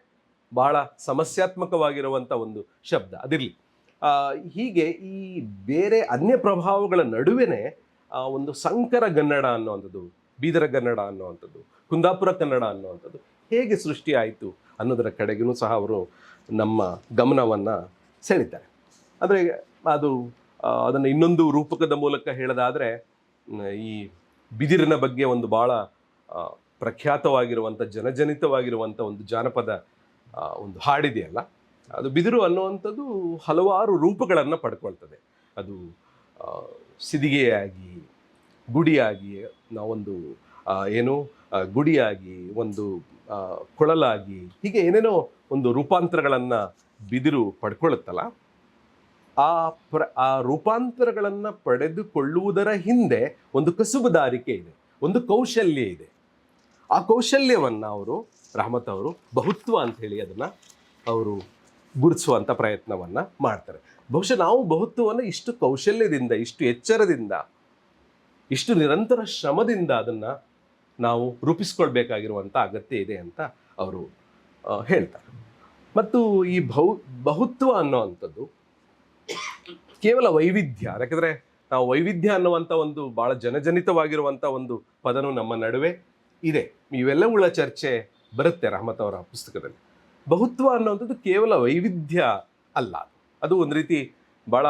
A: ಬಹಳ ಸಮಸ್ಯಾತ್ಮಕವಾಗಿರುವಂಥ ಒಂದು ಶಬ್ದ, ಅದಿರಲಿ. ಹೀಗೆ ಈ ಬೇರೆ ಅನ್ಯ ಪ್ರಭಾವಗಳ ನಡುವೆನೇ ಒಂದು ಸಂಕರ ಕನ್ನಡ ಅನ್ನುವಂಥದ್ದು, ಬೀದರ ಕನ್ನಡ ಅನ್ನುವಂಥದ್ದು, ಕುಂದಾಪುರ ಕನ್ನಡ ಅನ್ನುವಂಥದ್ದು ಹೇಗೆ ಸೃಷ್ಟಿಯಾಯಿತು ಅನ್ನೋದರ ಕಡೆಗೂ ಸಹ ಅವರು ನಮ್ಮ ಗಮನವನ್ನು ಸೆಳೀತಾರೆ. ಅಂದರೆ ಅದನ್ನು ಇನ್ನೊಂದು ರೂಪಕದ ಮೂಲಕ ಹೇಳೋದಾದರೆ, ಈ ಬಿದಿರಿನ ಬಗ್ಗೆ ಒಂದು ಭಾಳ ಪ್ರಖ್ಯಾತವಾಗಿರುವಂಥ, ಜನಜನಿತವಾಗಿರುವಂಥ ಒಂದು ಜಾನಪದ ಒಂದು ಹಾಡಿದೆಯಲ್ಲ, ಅದು ಬಿದಿರು ಅನ್ನುವಂಥದ್ದು ಹಲವಾರು ರೂಪಗಳನ್ನು ಪಡ್ಕೊಳ್ತದೆ. ಅದು ಸಿದಿಗೆಯಾಗಿ, ಗುಡಿಯಾಗಿ, ನಾವೊಂದು ಗುಡಿಯಾಗಿ, ಒಂದು ಕೊಳಲಾಗಿ, ಹೀಗೆ ಏನೇನೋ ಒಂದು ರೂಪಾಂತರಗಳನ್ನು ಬಿದಿರು ಪಡ್ಕೊಳ್ಳುತ್ತಲ್ಲ. ಆ ರೂಪಾಂತರಗಳನ್ನು ಪಡೆದುಕೊಳ್ಳುವುದರ ಹಿಂದೆ ಒಂದು ಕಸುಬುದಾರಿಕೆ ಇದೆ, ಒಂದು ಕೌಶಲ್ಯ ಇದೆ. ಆ ಕೌಶಲ್ಯವನ್ನು ರಹಮತ್ ಅವರು ಬಹುತ್ವ ಅಂತ ಹೇಳಿ ಅದನ್ನು ಅವರು ಗುರುತಿಸುವಂಥ ಪ್ರಯತ್ನವನ್ನು ಮಾಡ್ತಾರೆ. ಬಹುಶಃ ನಾವು ಬಹುತ್ವವನ್ನು ಇಷ್ಟು ಕೌಶಲ್ಯದಿಂದ, ಇಷ್ಟು ಎಚ್ಚರದಿಂದ, ಇಷ್ಟು ನಿರಂತರ ಶ್ರಮದಿಂದ ಅದನ್ನು ನಾವು ರೂಪಿಸ್ಕೊಳ್ಬೇಕಾಗಿರುವಂಥ ಅಗತ್ಯ ಇದೆ ಅಂತ ಅವರು ಹೇಳ್ತಾರೆ. ಮತ್ತು ಈ ಬಹುತ್ವ ಅನ್ನೋವಂಥದ್ದು ಕೇವಲ ವೈವಿಧ್ಯ, ಯಾಕೆಂದರೆ ನಾವು ವೈವಿಧ್ಯ ಅನ್ನುವಂಥ ಒಂದು ಭಾಳ ಜನಜನಿತವಾಗಿರುವಂಥ ಒಂದು ಪದನು ನಮ್ಮ ನಡುವೆ ಇದೆ. ಇವೆಲ್ಲವುಗಳ ಚರ್ಚೆ ಬರುತ್ತೆ ರಹಮತ್ ಅವರ ಪುಸ್ತಕದಲ್ಲಿ. ಬಹುತ್ವ ಅನ್ನುವಂಥದ್ದು ಕೇವಲ ವೈವಿಧ್ಯ ಅಲ್ಲ, ಅದು ಒಂದು ರೀತಿ ಭಾಳ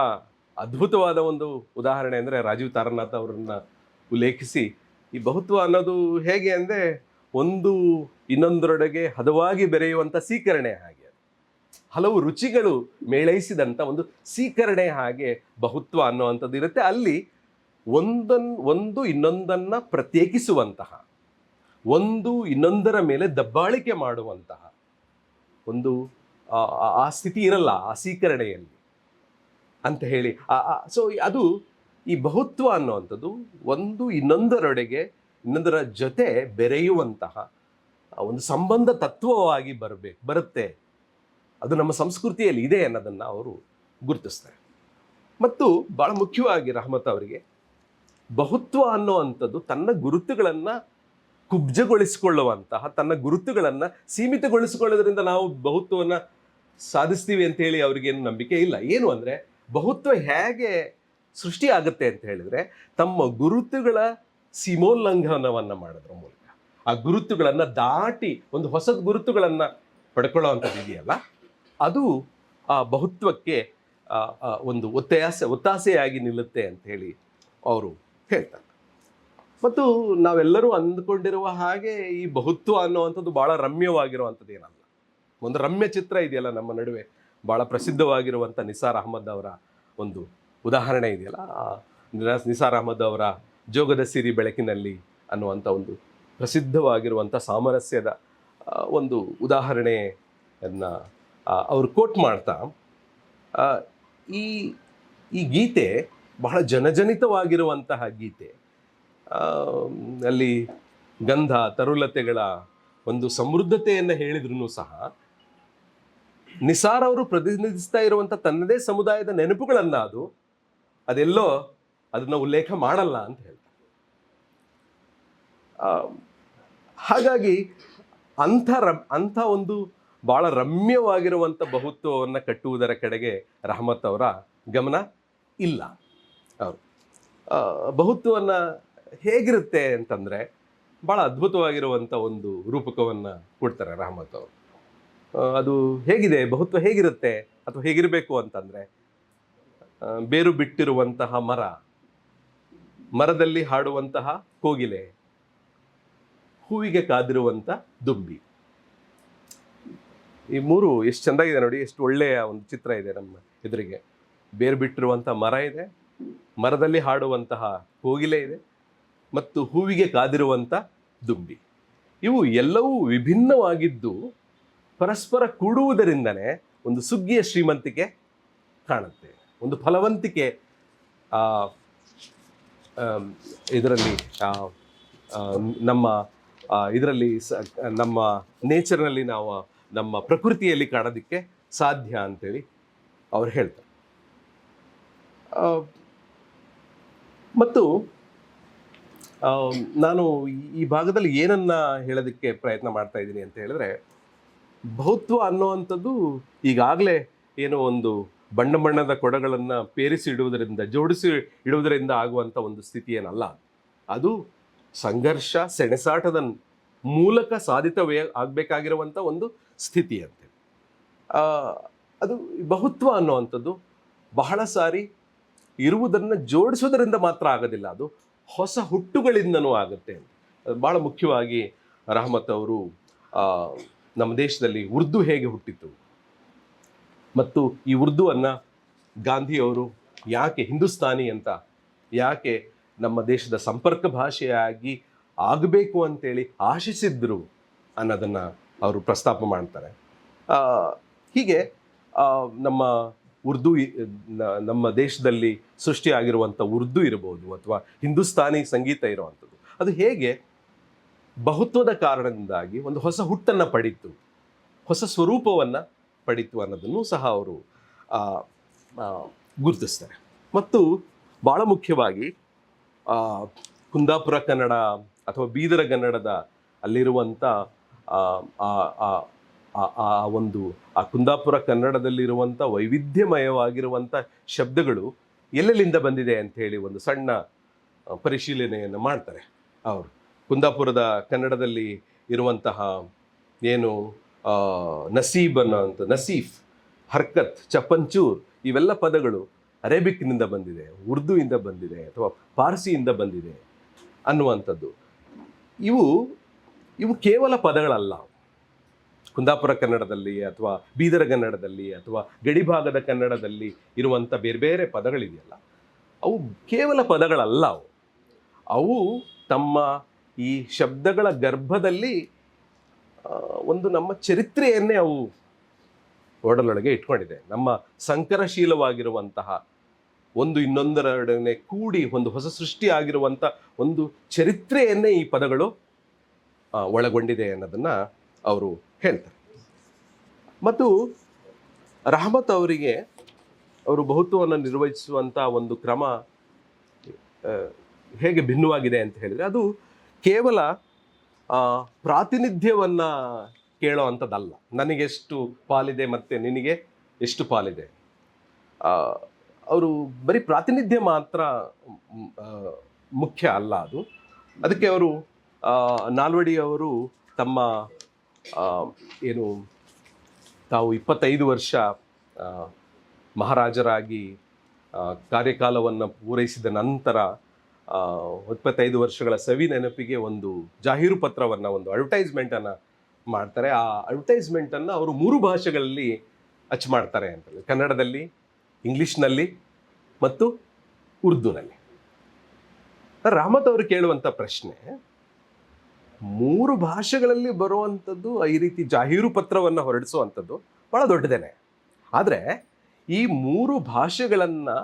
A: ಅದ್ಭುತವಾದ ಒಂದು ಉದಾಹರಣೆ ಅಂದರೆ ರಾಜೀವ್ ತಾರನಾಥ್ ಅವರನ್ನು ಉಲ್ಲೇಖಿಸಿ, ಈ ಬಹುತ್ವ ಅನ್ನೋದು ಹೇಗೆ ಅಂದರೆ ಒಂದು ಇನ್ನೊಂದರೊಳಗೆ ಹದವಾಗಿ ಬೆರೆಯುವಂಥ ಸೀಕರಣೆ ಹಾಗೆ, ಹಲವು ರುಚಿಗಳು ಮೇಳೈಸಿದಂಥ ಒಂದು ಸೀಕರಣೆ ಹಾಗೆ ಬಹುತ್ವ ಅನ್ನುವಂಥದ್ದು ಇರುತ್ತೆ. ಅಲ್ಲಿ ಒಂದು ಇನ್ನೊಂದನ್ನು ಪ್ರತ್ಯೇಕಿಸುವಂತಹ, ಒಂದು ಇನ್ನೊಂದರ ಮೇಲೆ ದಬ್ಬಾಳಿಕೆ ಮಾಡುವಂತಹ ಒಂದು ಆ ಸ್ಥಿತಿ ಇರಲ್ಲ ಆ ಸ್ವೀಕರಣೆಯಲ್ಲಿ ಅಂತ ಹೇಳಿ. ಸೊ ಅದು ಈ ಬಹುತ್ವ ಅನ್ನುವಂಥದ್ದು ಒಂದು ಇನ್ನೊಂದರ ಜೊತೆ ಬೆರೆಯುವಂತಹ ಒಂದು ಸಂಬಂಧ ತತ್ವವಾಗಿ ಬರುತ್ತೆ. ಅದು ನಮ್ಮ ಸಂಸ್ಕೃತಿಯಲ್ಲಿ ಇದೆ ಅನ್ನೋದನ್ನು ಅವರು ಗುರುತಿಸ್ತಾರೆ. ಮತ್ತು ಭಾಳ ಮುಖ್ಯವಾಗಿ ರಹಮತ್ ಅವರಿಗೆ ಬಹುತ್ವ ಅನ್ನುವಂಥದ್ದು ತನ್ನ ಗುರುತುಗಳನ್ನು ಕುಬ್ಜಗೊಳಿಸಿಕೊಳ್ಳುವಂತಹ, ತನ್ನ ಗುರುತುಗಳನ್ನು ಸೀಮಿತಗೊಳಿಸಿಕೊಳ್ಳೋದ್ರಿಂದ ನಾವು ಬಹುತ್ವವನ್ನು ಸಾಧಿಸ್ತೀವಿ ಅಂತ ಹೇಳಿ ಅವ್ರಿಗೇನು ನಂಬಿಕೆ ಇಲ್ಲ. ಏನು ಅಂದರೆ ಬಹುತ್ವ ಹೇಗೆ ಸೃಷ್ಟಿ ಆಗುತ್ತೆ ಅಂತ ಹೇಳಿದರೆ ತಮ್ಮ ಗುರುತುಗಳ ಸೀಮೋಲ್ಲಂಘನವನ್ನು ಮಾಡೋದ್ರ ಮೂಲಕ, ಆ ಗುರುತುಗಳನ್ನು ದಾಟಿ ಒಂದು ಹೊಸ ಗುರುತುಗಳನ್ನು ಪಡ್ಕೊಳ್ಳೋವಂಥದ್ದು ಇದೆಯಲ್ಲ, ಅದು ಆ ಬಹುತ್ವಕ್ಕೆ ಒಂದು ಒತ್ತಾಸೆಯಾಗಿ ನಿಲ್ಲುತ್ತೆ ಅಂತ ಹೇಳಿ ಅವರು ಹೇಳ್ತಾರೆ. ಮತ್ತು ನಾವೆಲ್ಲರೂ ಅಂದ್ಕೊಂಡಿರುವ ಹಾಗೆ ಈ ಬಹುತ್ವ ಅನ್ನುವಂಥದ್ದು ಭಾಳ ರಮ್ಯವಾಗಿರುವಂಥದ್ದು ಏನಲ್ಲ. ಒಂದು ರಮ್ಯ ಚಿತ್ರ ಇದೆಯಲ್ಲ ನಮ್ಮ ನಡುವೆ, ಭಾಳ ಪ್ರಸಿದ್ಧವಾಗಿರುವಂಥ ನಿಸಾರ್ ಅಹಮದ್ ಅವರ ಒಂದು ಉದಾಹರಣೆ ಇದೆಯಲ್ಲ, ನಿಸಾರ್ ಅಹಮದ್ ಅವರ ಜೋಗದ ಸಿರಿ ಬೆಳಕಿನಲ್ಲಿ ಅನ್ನುವಂಥ ಒಂದು ಪ್ರಸಿದ್ಧವಾಗಿರುವಂಥ ಸಾಮರಸ್ಯದ ಒಂದು ಉದಾಹರಣೆಯನ್ನು ಅವರು ಕೋಟ್ ಮಾಡ್ತಾ, ಈ ಗೀತೆ ಬಹಳ ಜನಜನಿತವಾಗಿರುವಂತಹ ಗೀತೆ. ಅಲ್ಲಿ ಗಂಧ ತರುಲತೆಗಳ ಒಂದು ಸಮೃದ್ಧತೆಯನ್ನು ಹೇಳಿದ್ರು ಸಹ ನಿಸಾರ್ ಅವರು ಪ್ರತಿನಿಧಿಸ್ತಾ ಇರುವಂಥ ತನ್ನದೇ ಸಮುದಾಯದ ನೆನಪುಗಳನ್ನು ಅದೆಲ್ಲೋ ಅದನ್ನು ಉಲ್ಲೇಖ ಮಾಡಲ್ಲ ಅಂತ ಹೇಳ್ತಾರೆ. ಹಾಗಾಗಿ ಅಂಥ ಒಂದು ಭಾಳ ರಮ್ಯವಾಗಿರುವಂಥ ಬಹುತ್ವವನ್ನು ಕಟ್ಟುವುದರ ಕಡೆಗೆ ರಹಮತ್ ಅವರ ಗಮನ ಇಲ್ಲ. ಅವರು ಬಹುತ್ವವನ್ನು ಹೇಗಿರುತ್ತೆ ಅಂತಂದರೆ ಭಾಳ ಅದ್ಭುತವಾಗಿರುವಂಥ ಒಂದು ರೂಪಕವನ್ನು ಕೊಡ್ತಾರೆ ರಹಮತ್ ಅವರು. ಅದು ಹೇಗಿದೆ, ಬಹುತ್ವ ಹೇಗಿರುತ್ತೆ ಅಥವಾ ಹೇಗಿರಬೇಕು ಅಂತಂದರೆ, ಬೇರು ಬಿಟ್ಟಿರುವಂತಹ ಮರದಲ್ಲಿ ಹಾಡುವಂತಹ ಕೋಗಿಲೆ, ಹೂವಿಗೆ ಕಾದಿರುವಂಥ ದುಂಬಿ. ಈ ಮೂರು ಎಷ್ಟು ಚೆಂದಾಗಿದೆ ನೋಡಿ, ಎಷ್ಟು ಒಳ್ಳೆಯ ಒಂದು ಚಿತ್ರ ಇದೆ ನಮ್ಮ ಎದುರಿಗೆ. ಬೇರು ಬಿಟ್ಟಿರುವಂಥ ಮರ ಇದೆ, ಮರದಲ್ಲಿ ಹಾಡುವಂತಹ ಕೋಗಿಲೆ ಇದೆ, ಮತ್ತು ಹೂವಿಗೆ ಕಾದಿರುವಂಥ ದುಂಬಿ. ಇವು ಎಲ್ಲವೂ ವಿಭಿನ್ನವಾಗಿದ್ದು ಪರಸ್ಪರ ಕೂಡುವುದರಿಂದನೇ ಒಂದು ಸುಗ್ಗಿಯ ಶ್ರೀಮಂತಿಕೆ ಕಾಣುತ್ತೆ, ಒಂದು ಫಲವಂತಿಕೆ ಇದರಲ್ಲಿ ನಮ್ಮ ನೇಚರ್ನಲ್ಲಿ ನಾವು ನಮ್ಮ ಪ್ರಕೃತಿಯಲ್ಲಿ ಕಾಣೋದಕ್ಕೆ ಸಾಧ್ಯ ಅಂತೇಳಿ ಅವ್ರು ಹೇಳ್ತಾರೆ. ಮತ್ತು ನಾನು ಈ ಭಾಗದಲ್ಲಿ ಏನನ್ನ ಹೇಳೋದಕ್ಕೆ ಪ್ರಯತ್ನ ಮಾಡ್ತಾ ಇದ್ದೀನಿ ಅಂತ ಹೇಳಿದ್ರೆ, ಬಹುತ್ವ ಅನ್ನುವಂಥದ್ದು ಈಗಾಗಲೇ ಏನೋ ಒಂದು ಬಣ್ಣದ ಕೊಡಗಳನ್ನು ಪೇರಿಸಿ ಇಡುವುದರಿಂದ, ಜೋಡಿಸಿ ಇಡುವುದರಿಂದ ಆಗುವಂಥ ಒಂದು ಸ್ಥಿತಿ ಏನಲ್ಲ. ಅದು ಸಂಘರ್ಷ ಸೆಣಸಾಟದ ಮೂಲಕ ಸಾಧಿತವೇ ಆಗಬೇಕಾಗಿರುವಂಥ ಒಂದು ಸ್ಥಿತಿ ಅಂತೆ. ಅದು ಬಹುತ್ವ ಅನ್ನುವಂಥದ್ದು ಬಹಳ ಸಾರಿ ಇರುವುದನ್ನು ಜೋಡಿಸೋದರಿಂದ ಮಾತ್ರ ಆಗೋದಿಲ್ಲ, ಅದು ಹೊಸ ಹುಟ್ಟುಗಳಿಂದನೂ ಆಗುತ್ತೆ ಅಂತ. ಭಾಳ ಮುಖ್ಯವಾಗಿ ರಹಮತ್ ಅವರು ನಮ್ಮ ದೇಶದಲ್ಲಿ ಉರ್ದು ಹೇಗೆ ಹುಟ್ಟಿತು ಮತ್ತು ಈ ಉರ್ದುವನ್ನು ಗಾಂಧಿಯವರು ಯಾಕೆ ಹಿಂದೂಸ್ತಾನಿ ಅಂತ, ಯಾಕೆ ನಮ್ಮ ದೇಶದ ಸಂಪರ್ಕ ಭಾಷೆಯಾಗಿ ಆಗಬೇಕು ಅಂತೇಳಿ ಆಶಿಸಿದ್ರು ಅನ್ನೋದನ್ನು ಅವರು ಪ್ರಸ್ತಾಪ ಮಾಡ್ತಾರೆ. ಹೀಗೆ ನಮ್ಮ ದೇಶದಲ್ಲಿ ಸೃಷ್ಟಿಯಾಗಿರುವಂಥ ಉರ್ದು ಇರಬಹುದು ಅಥವಾ ಹಿಂದೂಸ್ತಾನಿ ಸಂಗೀತ ಇರುವಂಥದ್ದು, ಅದು ಹೇಗೆ ಬಹುತ್ವದ ಕಾರಣದಿಂದಾಗಿ ಒಂದು ಹೊಸ ಹುಟ್ಟನ್ನು ಪಡೀತು, ಹೊಸ ಸ್ವರೂಪವನ್ನು ಪಡೀತು ಅನ್ನೋದನ್ನು ಸಹ ಅವರು ಗುರುತಿಸ್ತಾರೆ. ಮತ್ತು ಭಾಳ ಮುಖ್ಯವಾಗಿ ಕುಂದಾಪುರ ಕನ್ನಡ ಅಥವಾ ಬೀದರ ಕನ್ನಡದ ಅಲ್ಲಿರುವಂಥ ಆ ಕುಂದಾಪುರ ಕನ್ನಡದಲ್ಲಿರುವಂಥ ವೈವಿಧ್ಯಮಯವಾಗಿರುವಂಥ ಶಬ್ದಗಳು ಎಲ್ಲೆಲ್ಲಿಂದ ಬಂದಿದೆ ಅಂಥೇಳಿ ಒಂದು ಸಣ್ಣ ಪರಿಶೀಲನೆಯನ್ನು ಮಾಡ್ತಾರೆ ಅವರು. ಕುಂದಾಪುರದ ಕನ್ನಡದಲ್ಲಿ ಇರುವಂತಹ ಏನು ನಸೀಬ್ ಅನ್ನೋಂಥ, ನಸೀಫ್, ಹರ್ಕತ್, ಚಪಂಚೂರ್ ಇವೆಲ್ಲ ಪದಗಳು ಅರೇಬಿಕ್ನಿಂದ ಬಂದಿದೆ, ಉರ್ದುವಿಂದ ಬಂದಿದೆ ಅಥವಾ ಪಾರ್ಸಿಯಿಂದ ಬಂದಿದೆ ಅನ್ನುವಂಥದ್ದು. ಇವು ಕೇವಲ ಪದಗಳಲ್ಲ. ಕುಂದಾಪುರ ಕನ್ನಡದಲ್ಲಿ ಅಥವಾ ಬೀದರ ಕನ್ನಡದಲ್ಲಿ ಅಥವಾ ಗಡಿಭಾಗದ ಕನ್ನಡದಲ್ಲಿ ಇರುವಂಥ ಬೇರೆ ಬೇರೆ ಪದಗಳಿದೆಯಲ್ಲ, ಅವು ಕೇವಲ ಪದಗಳಲ್ಲ, ಅವು ತಮ್ಮ ಈ ಶಬ್ದಗಳ ಗರ್ಭದಲ್ಲಿ ಒಂದು ನಮ್ಮ ಚರಿತ್ರೆಯನ್ನೇ ಅವು ಒಡಲೊಳಗೆ ಇಟ್ಕೊಂಡಿದೆ. ನಮ್ಮ ಸಂಕರಶೀಲವಾಗಿರುವಂತಹ ಒಂದು ಇನ್ನೊಂದರೊಡನೆ ಕೂಡಿ ಒಂದು ಹೊಸ ಸೃಷ್ಟಿ ಆಗಿರುವಂಥ ಒಂದು ಚರಿತ್ರೆಯನ್ನೇ ಈ ಪದಗಳು ಒಳಗೊಂಡಿದೆ ಅನ್ನೋದನ್ನು ಅವರು ಹೇಳ್ತಾರೆ. ಮತ್ತು ರಹಮತ್ ಅವರಿಗೆ ಅವರು ಬಹುತ್ವವನ್ನು ನಿರ್ವಹಿಸುವಂಥ ಒಂದು ಕ್ರಮ ಹೇಗೆ ಭಿನ್ನವಾಗಿದೆ ಅಂತ ಹೇಳಿದರೆ, ಅದು ಕೇವಲ ಪ್ರಾತಿನಿಧ್ಯವನ್ನು ಕೇಳೋ ಅಂಥದ್ದಲ್ಲ. ನನಗೆಷ್ಟು ಪಾಲಿದೆ ಮತ್ತು ನಿನಗೆ ಎಷ್ಟು ಪಾಲಿದೆ. ಅವರು ಬರೀ ಪ್ರಾತಿನಿಧ್ಯ ಮಾತ್ರ ಮುಖ್ಯ ಅಲ್ಲ ಅದು. ಅದಕ್ಕೆ ಅವರು ನಾಲ್ವಡಿಯವರು ತಮ್ಮ ಏನು ತಾವು 25 ವರ್ಷ ಮಹಾರಾಜರಾಗಿ ಕಾರ್ಯಕಾಲವನ್ನು ಪೂರೈಸಿದ ನಂತರ 25 ವರ್ಷಗಳ ಸವಿ ನೆನಪಿಗೆ ಒಂದು ಜಾಹೀರು ಪತ್ರವನ್ನು, ಒಂದು ಅಡ್ವರ್ಟೈಸ್ಮೆಂಟನ್ನು ಮಾಡ್ತಾರೆ. ಆ ಅಡ್ವರ್ಟೈಸ್ಮೆಂಟನ್ನು ಅವರು 3 ಭಾಷೆಗಳಲ್ಲಿ ಅಚ್ಚು ಮಾಡ್ತಾರೆ ಅಂತ, ಕನ್ನಡದಲ್ಲಿ, ಇಂಗ್ಲೀಷ್ನಲ್ಲಿ ಮತ್ತು ಉರ್ದುನಲ್ಲಿ. ರಹಮತ್ ಅವರು ಕೇಳುವಂಥ ಪ್ರಶ್ನೆ, 3 ಭಾಷೆಗಳಲ್ಲಿ ಬರುವಂಥದ್ದು, ಈ ರೀತಿ ಜಾಹೀರು ಪತ್ರವನ್ನು ಹೊರಡಿಸುವಂಥದ್ದು ಭಾಳ ದೊಡ್ಡದೇನೆ. ಆದರೆ ಈ 3 ಭಾಷೆಗಳನ್ನು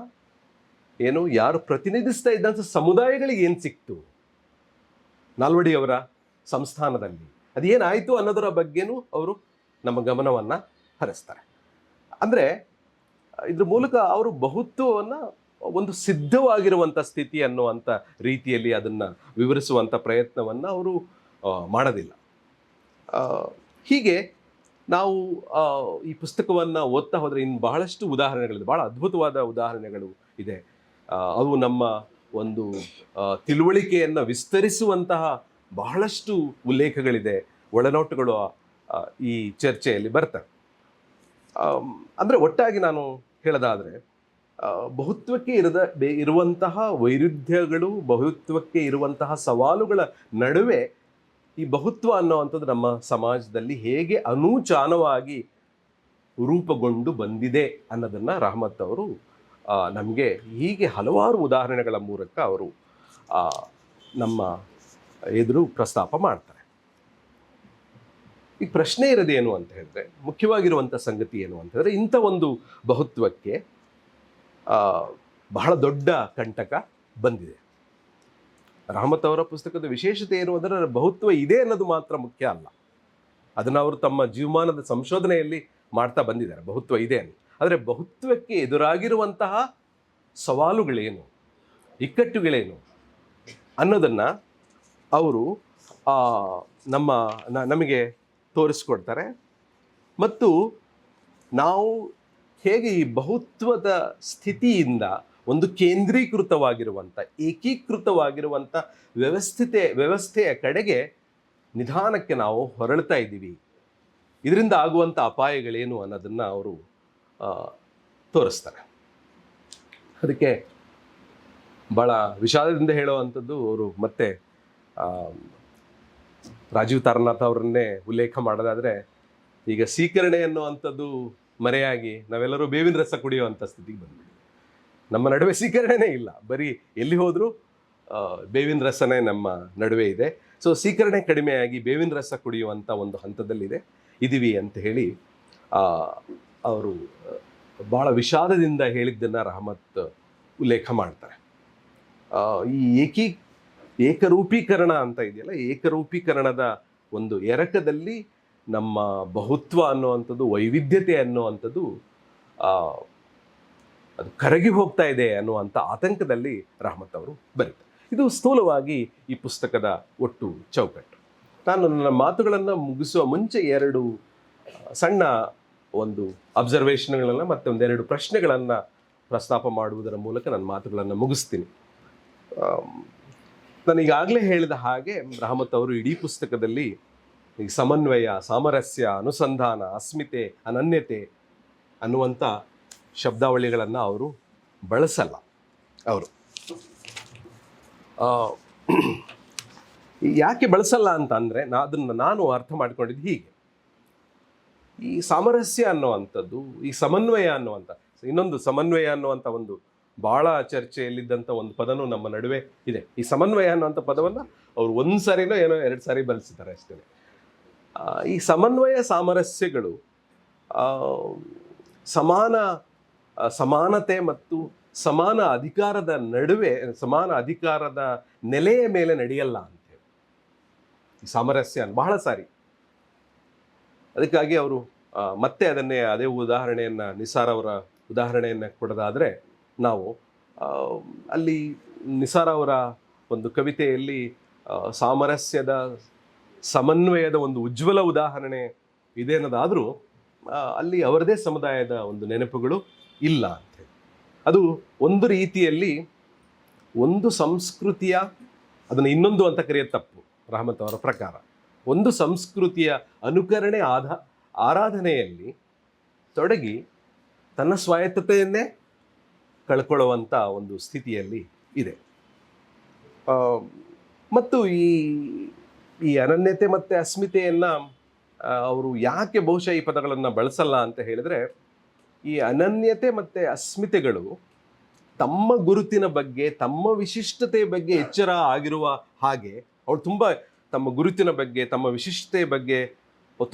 A: ಏನು ಯಾರು ಪ್ರತಿನಿಧಿಸ್ತಾ ಇದ್ದಂಥ ಸಮುದಾಯಗಳಿಗೆ ಏನು ಸಿಕ್ತು ನಾಲ್ವಡಿಯವರ ಸಂಸ್ಥಾನದಲ್ಲಿ, ಅದೇನಾಯಿತು ಅನ್ನೋದರ ಬಗ್ಗೆನೂ ಅವರು ನಮ್ಮ ಗಮನವನ್ನು ಹರಿಸ್ತಾರೆ. ಅಂದರೆ ಇದ್ರ ಮೂಲಕ ಅವರು ಬಹುತ್ವವನ್ನು ಒಂದು ಸಿದ್ಧವಾಗಿರುವಂಥ ಸ್ಥಿತಿ ಅನ್ನುವಂಥ ರೀತಿಯಲ್ಲಿ ಅದನ್ನು ವಿವರಿಸುವಂಥ ಪ್ರಯತ್ನವನ್ನು ಅವರು ಮಾಡೋದಿಲ್ಲ. ಹೀಗೆ ನಾವು ಈ ಪುಸ್ತಕವನ್ನು ಓದ್ತಾ ಹೋದರೆ ಇನ್ನು ಬಹಳಷ್ಟು ಉದಾಹರಣೆಗಳಿದೆ, ಭಾಳ ಅದ್ಭುತವಾದ ಉದಾಹರಣೆಗಳು ಇದೆ. ಅವು ನಮ್ಮ ಒಂದು ತಿಳುವಳಿಕೆಯನ್ನು ವಿಸ್ತರಿಸುವಂತಹ ಬಹಳಷ್ಟು ಉಲ್ಲೇಖಗಳಿದೆ, ಒಳನೋಟಗಳು ಈ ಚರ್ಚೆಯಲ್ಲಿ ಬರ್ತವೆ. ಅಂದರೆ ಒಟ್ಟಾಗಿ ನಾನು ಹೇಳೋದಾದರೆ, ಬಹುತ್ವಕ್ಕೆ ಇರುವಂತಹ ವೈರುಧ್ಯಗಳು, ಬಹುತ್ವಕ್ಕೆ ಇರುವಂತಹ ಸವಾಲುಗಳ ನಡುವೆ ಈ ಬಹುತ್ವ ಅನ್ನೋವಂಥದ್ದು ನಮ್ಮ ಸಮಾಜದಲ್ಲಿ ಹೇಗೆ ಅನೂಚಾನವಾಗಿ ರೂಪುಗೊಂಡು ಬಂದಿದೆ ಅನ್ನೋದನ್ನು ರಹಮತ್ ಅವರು ನಮಗೆ ಹೀಗೆ ಹಲವಾರು ಉದಾಹರಣೆಗಳ ಮೂಲಕ ಅವರು ನಮ್ಮ ಎದುರು ಪ್ರಸ್ತಾಪ ಮಾಡ್ತಾರೆ. ಈ ಪ್ರಶ್ನೆ ಇರೋದೇನು ಅಂತ ಹೇಳಿದ್ರೆ, ಮುಖ್ಯವಾಗಿರುವಂಥ ಸಂಗತಿ ಏನು ಅಂತ ಹೇಳಿದ್ರೆ, ಇಂಥ ಒಂದು ಬಹುತ್ವಕ್ಕೆ ಬಹಳ ದೊಡ್ಡ ಕಂಟಕ ಬಂದಿದೆ. ರಹಮತ್ ಅವರ ಪುಸ್ತಕದ ವಿಶೇಷತೆ ಏನು ಅಂದರೆ, ಬಹುತ್ವ ಇದೆ ಅನ್ನೋದು ಮಾತ್ರ ಮುಖ್ಯ ಅಲ್ಲ, ಅದನ್ನು ಅವರು ತಮ್ಮ ಜೀವಮಾನದ ಸಂಶೋಧನೆಯಲ್ಲಿ ಮಾಡ್ತಾ ಬಂದಿದ್ದಾರೆ, ಬಹುತ್ವ ಇದೆ ಅಂತ. ಆದರೆ ಬಹುತ್ವಕ್ಕೆ ಎದುರಾಗಿರುವಂತಹ ಸವಾಲುಗಳೇನು, ಇಕ್ಕಟ್ಟುಗಳೇನು ಅನ್ನೋದನ್ನು ಅವರು ನಮಗೆ ತೋರಿಸ್ಕೊಡ್ತಾರೆ. ಮತ್ತು ನಾವು ಹೇಗೆ ಈ ಬಹುತ್ವದ ಸ್ಥಿತಿಯಿಂದ ಒಂದು ಕೇಂದ್ರೀಕೃತವಾಗಿರುವಂಥ, ಏಕೀಕೃತವಾಗಿರುವಂಥ ವ್ಯವಸ್ಥೆಯ ಕಡೆಗೆ ನಿಧಾನಕ್ಕೆ ನಾವು ಹೊರಳ್ತಾ ಇದ್ದೀವಿ, ಇದರಿಂದ ಆಗುವಂಥ ಅಪಾಯಗಳೇನು ಅನ್ನೋದನ್ನು ಅವರು ತೋರಿಸ್ತಾರೆ. ಅದಕ್ಕೆ ಭಾಳ ವಿಷಾದದಿಂದ ಹೇಳುವಂಥದ್ದು, ಅವರು ಮತ್ತೆ ರಾಜೀವ್ ತಾರನಾಥ್ ಅವರನ್ನೇ ಉಲ್ಲೇಖ ಮಾಡೋದಾದರೆ, ಈಗ ಸೀಕರಣೆ ಅನ್ನುವಂಥದ್ದು ಮರೆಯಾಗಿ ನಾವೆಲ್ಲರೂ ಬೇವಿನ ರಸ ಕುಡಿಯುವಂಥ ಸ್ಥಿತಿಗೆ ಬಂದ್ಬಿಟ್ಟಿದೆ. ನಮ್ಮ ನಡುವೆ ಸೀಕರಣೆನೇ ಇಲ್ಲ, ಬರೀ ಎಲ್ಲಿ ಹೋದರೂ ಬೇವಿನ ರಸನೇ ನಮ್ಮ ನಡುವೆ ಇದೆ. ಸೊ ಸೀಕರಣೆ ಕಡಿಮೆಯಾಗಿ ಬೇವಿನ ರಸ ಕುಡಿಯುವಂಥ ಒಂದು ಇದೀವಿ ಅಂತ ಹೇಳಿ ಅವರು ಭಾಳ ವಿಷಾದದಿಂದ ಹೇಳಿದ್ದನ್ನು ರಹಮತ್ ಉಲ್ಲೇಖ ಮಾಡ್ತಾರೆ. ಈ ಏಕರೂಪೀಕರಣ ಅಂತ ಇದೆಯಲ್ಲ, ಏಕರೂಪೀಕರಣದ ಒಂದು ಎರಕದಲ್ಲಿ ನಮ್ಮ ಬಹುತ್ವ ಅನ್ನುವಂಥದ್ದು, ವೈವಿಧ್ಯತೆ ಅನ್ನುವಂಥದ್ದು ಅದು ಕರಗಿ ಹೋಗ್ತಾ ಇದೆ ಅನ್ನುವಂಥ ಆತಂಕದಲ್ಲಿ ರಹಮತ್ ಅವರು ಬರೀತಾರೆ. ಇದು ಸ್ಥೂಲವಾಗಿ ಈ ಪುಸ್ತಕದ ಒಟ್ಟು ಚೌಕಟ್ಟು. ನಾನು ನನ್ನ ಮಾತುಗಳನ್ನು ಮುಗಿಸುವ ಮುಂಚೆ 2 ಸಣ್ಣ ಒಂದು ಅಬ್ಸರ್ವೇಷನ್ಗಳನ್ನು ಮತ್ತು 1-2 ಪ್ರಶ್ನೆಗಳನ್ನು ಪ್ರಸ್ತಾಪ ಮಾಡುವುದರ ಮೂಲಕ ನನ್ನ ಮಾತುಗಳನ್ನು ಮುಗಿಸ್ತೀನಿ. ನಾನು ಈಗಾಗಲೇ ಹೇಳಿದ ಹಾಗೆ ರಹಮತ್ ಅವರು ಇಡೀ ಪುಸ್ತಕದಲ್ಲಿ ಈ ಸಮನ್ವಯ, ಸಾಮರಸ್ಯ, ಅನುಸಂಧಾನ, ಅಸ್ಮಿತೆ, ಅನನ್ಯತೆ ಅನ್ನುವಂಥ ಶಬ್ದಾವಳಿಗಳನ್ನು ಅವರು ಬಳಸಲ್ಲ. ಅವರು ಯಾಕೆ ಬಳಸಲ್ಲ ಅಂತ ಅಂದರೆ, ನಾನು ಅರ್ಥ ಮಾಡ್ಕೊಂಡಿದ್ದು ಹೀಗೆ: ಈ ಸಾಮರಸ್ಯ ಅನ್ನುವಂಥದ್ದು, ಈ ಸಮನ್ವಯ ಅನ್ನುವಂಥ ಇನ್ನೊಂದು ಸಮನ್ವಯ ಅನ್ನುವಂಥ ಒಂದು ಭಾಳ ಚರ್ಚೆಯಲ್ಲಿದ್ದಂಥ ಒಂದು ಪದನೂ ನಮ್ಮ ನಡುವೆ ಇದೆ. ಈ ಸಮನ್ವಯ ಅನ್ನೋಂಥ ಪದವನ್ನು ಅವರು ಒಂದು ಸಾರಿನೋ ಏನೋ 2 ಸಾರಿ ಬಳಸಿದ್ದಾರೆ ಅಷ್ಟೇ. ಈ ಸಮನ್ವಯ ಸಾಮರಸ್ಯಗಳು ಆ, ಸಮಾನ ಸಮಾನತೆ ಮತ್ತು ಸಮಾನ ಅಧಿಕಾರದ ನಡುವೆ, ಸಮಾನ ಅಧಿಕಾರದ ನೆಲೆಯ ಮೇಲೆ ನಡೆಯಲ್ಲ ಅಂತೇಳಿ ಈ ಸಾಮರಸ್ಯ ಬಹಳ ಸಾರಿ. ಅದಕ್ಕಾಗಿ ಅವರು ಮತ್ತೆ ಅದೇ ಉದಾಹರಣೆಯನ್ನು, ನಿಸಾರ್ ಅವರ ಉದಾಹರಣೆಯನ್ನು ಕೊಡೋದಾದರೆ ನಾವು ಅಲ್ಲಿ ನಿಸಾರ್ ಅವರ ಒಂದು ಕವಿತೆಯಲ್ಲಿ ಸಾಮರಸ್ಯದ ಸಮನ್ವಯದ ಒಂದು ಉಜ್ವಲ ಉದಾಹರಣೆ ಇದೆ ಅನ್ನೋದಾದರೂ ಅಲ್ಲಿ ಅವರದೇ ಸಮುದಾಯದ ಒಂದು ನೆನಪುಗಳು ಇಲ್ಲ ಅಂತೇಳಿ. ಅದು ಒಂದು ರೀತಿಯಲ್ಲಿ ಒಂದು ಸಂಸ್ಕೃತಿಯ, ಅದನ್ನು ಇನ್ನೊಂದು ಅಂತ ಕರೆಯೋದು ತಪ್ಪು ರಹಮತ್ ಅವರ ಪ್ರಕಾರ, ಒಂದು ಸಂಸ್ಕೃತಿಯ ಅನುಕರಣೆ ಆರಾಧನೆಯಲ್ಲಿ ತೊಡಗಿ ತನ್ನ ಸ್ವಾಯತ್ತತೆಯನ್ನೇ ಕಳ್ಕೊಳ್ಳುವಂಥ ಒಂದು ಸ್ಥಿತಿಯಲ್ಲಿ ಇದೆ. ಮತ್ತು ಈ ಅನನ್ಯತೆ ಮತ್ತು ಅಸ್ಮಿತೆಯನ್ನು ಅವರು ಯಾಕೆ ಬಹುಶಃ ಈ ಪದಗಳನ್ನು ಬಳಸಲ್ಲ ಅಂತ ಹೇಳಿದರೆ, ಈ ಅನನ್ಯತೆ ಮತ್ತು ಅಸ್ಮಿತೆಗಳು ತಮ್ಮ ಗುರುತಿನ ಬಗ್ಗೆ, ತಮ್ಮ ವಿಶಿಷ್ಟತೆಯ ಬಗ್ಗೆ ಎಚ್ಚರ ಆಗಿರುವ ಹಾಗೆ ಅವಳು ತುಂಬ ತಮ್ಮ ಗುರುತಿನ ಬಗ್ಗೆ, ತಮ್ಮ ವಿಶಿಷ್ಟತೆಯ ಬಗ್ಗೆ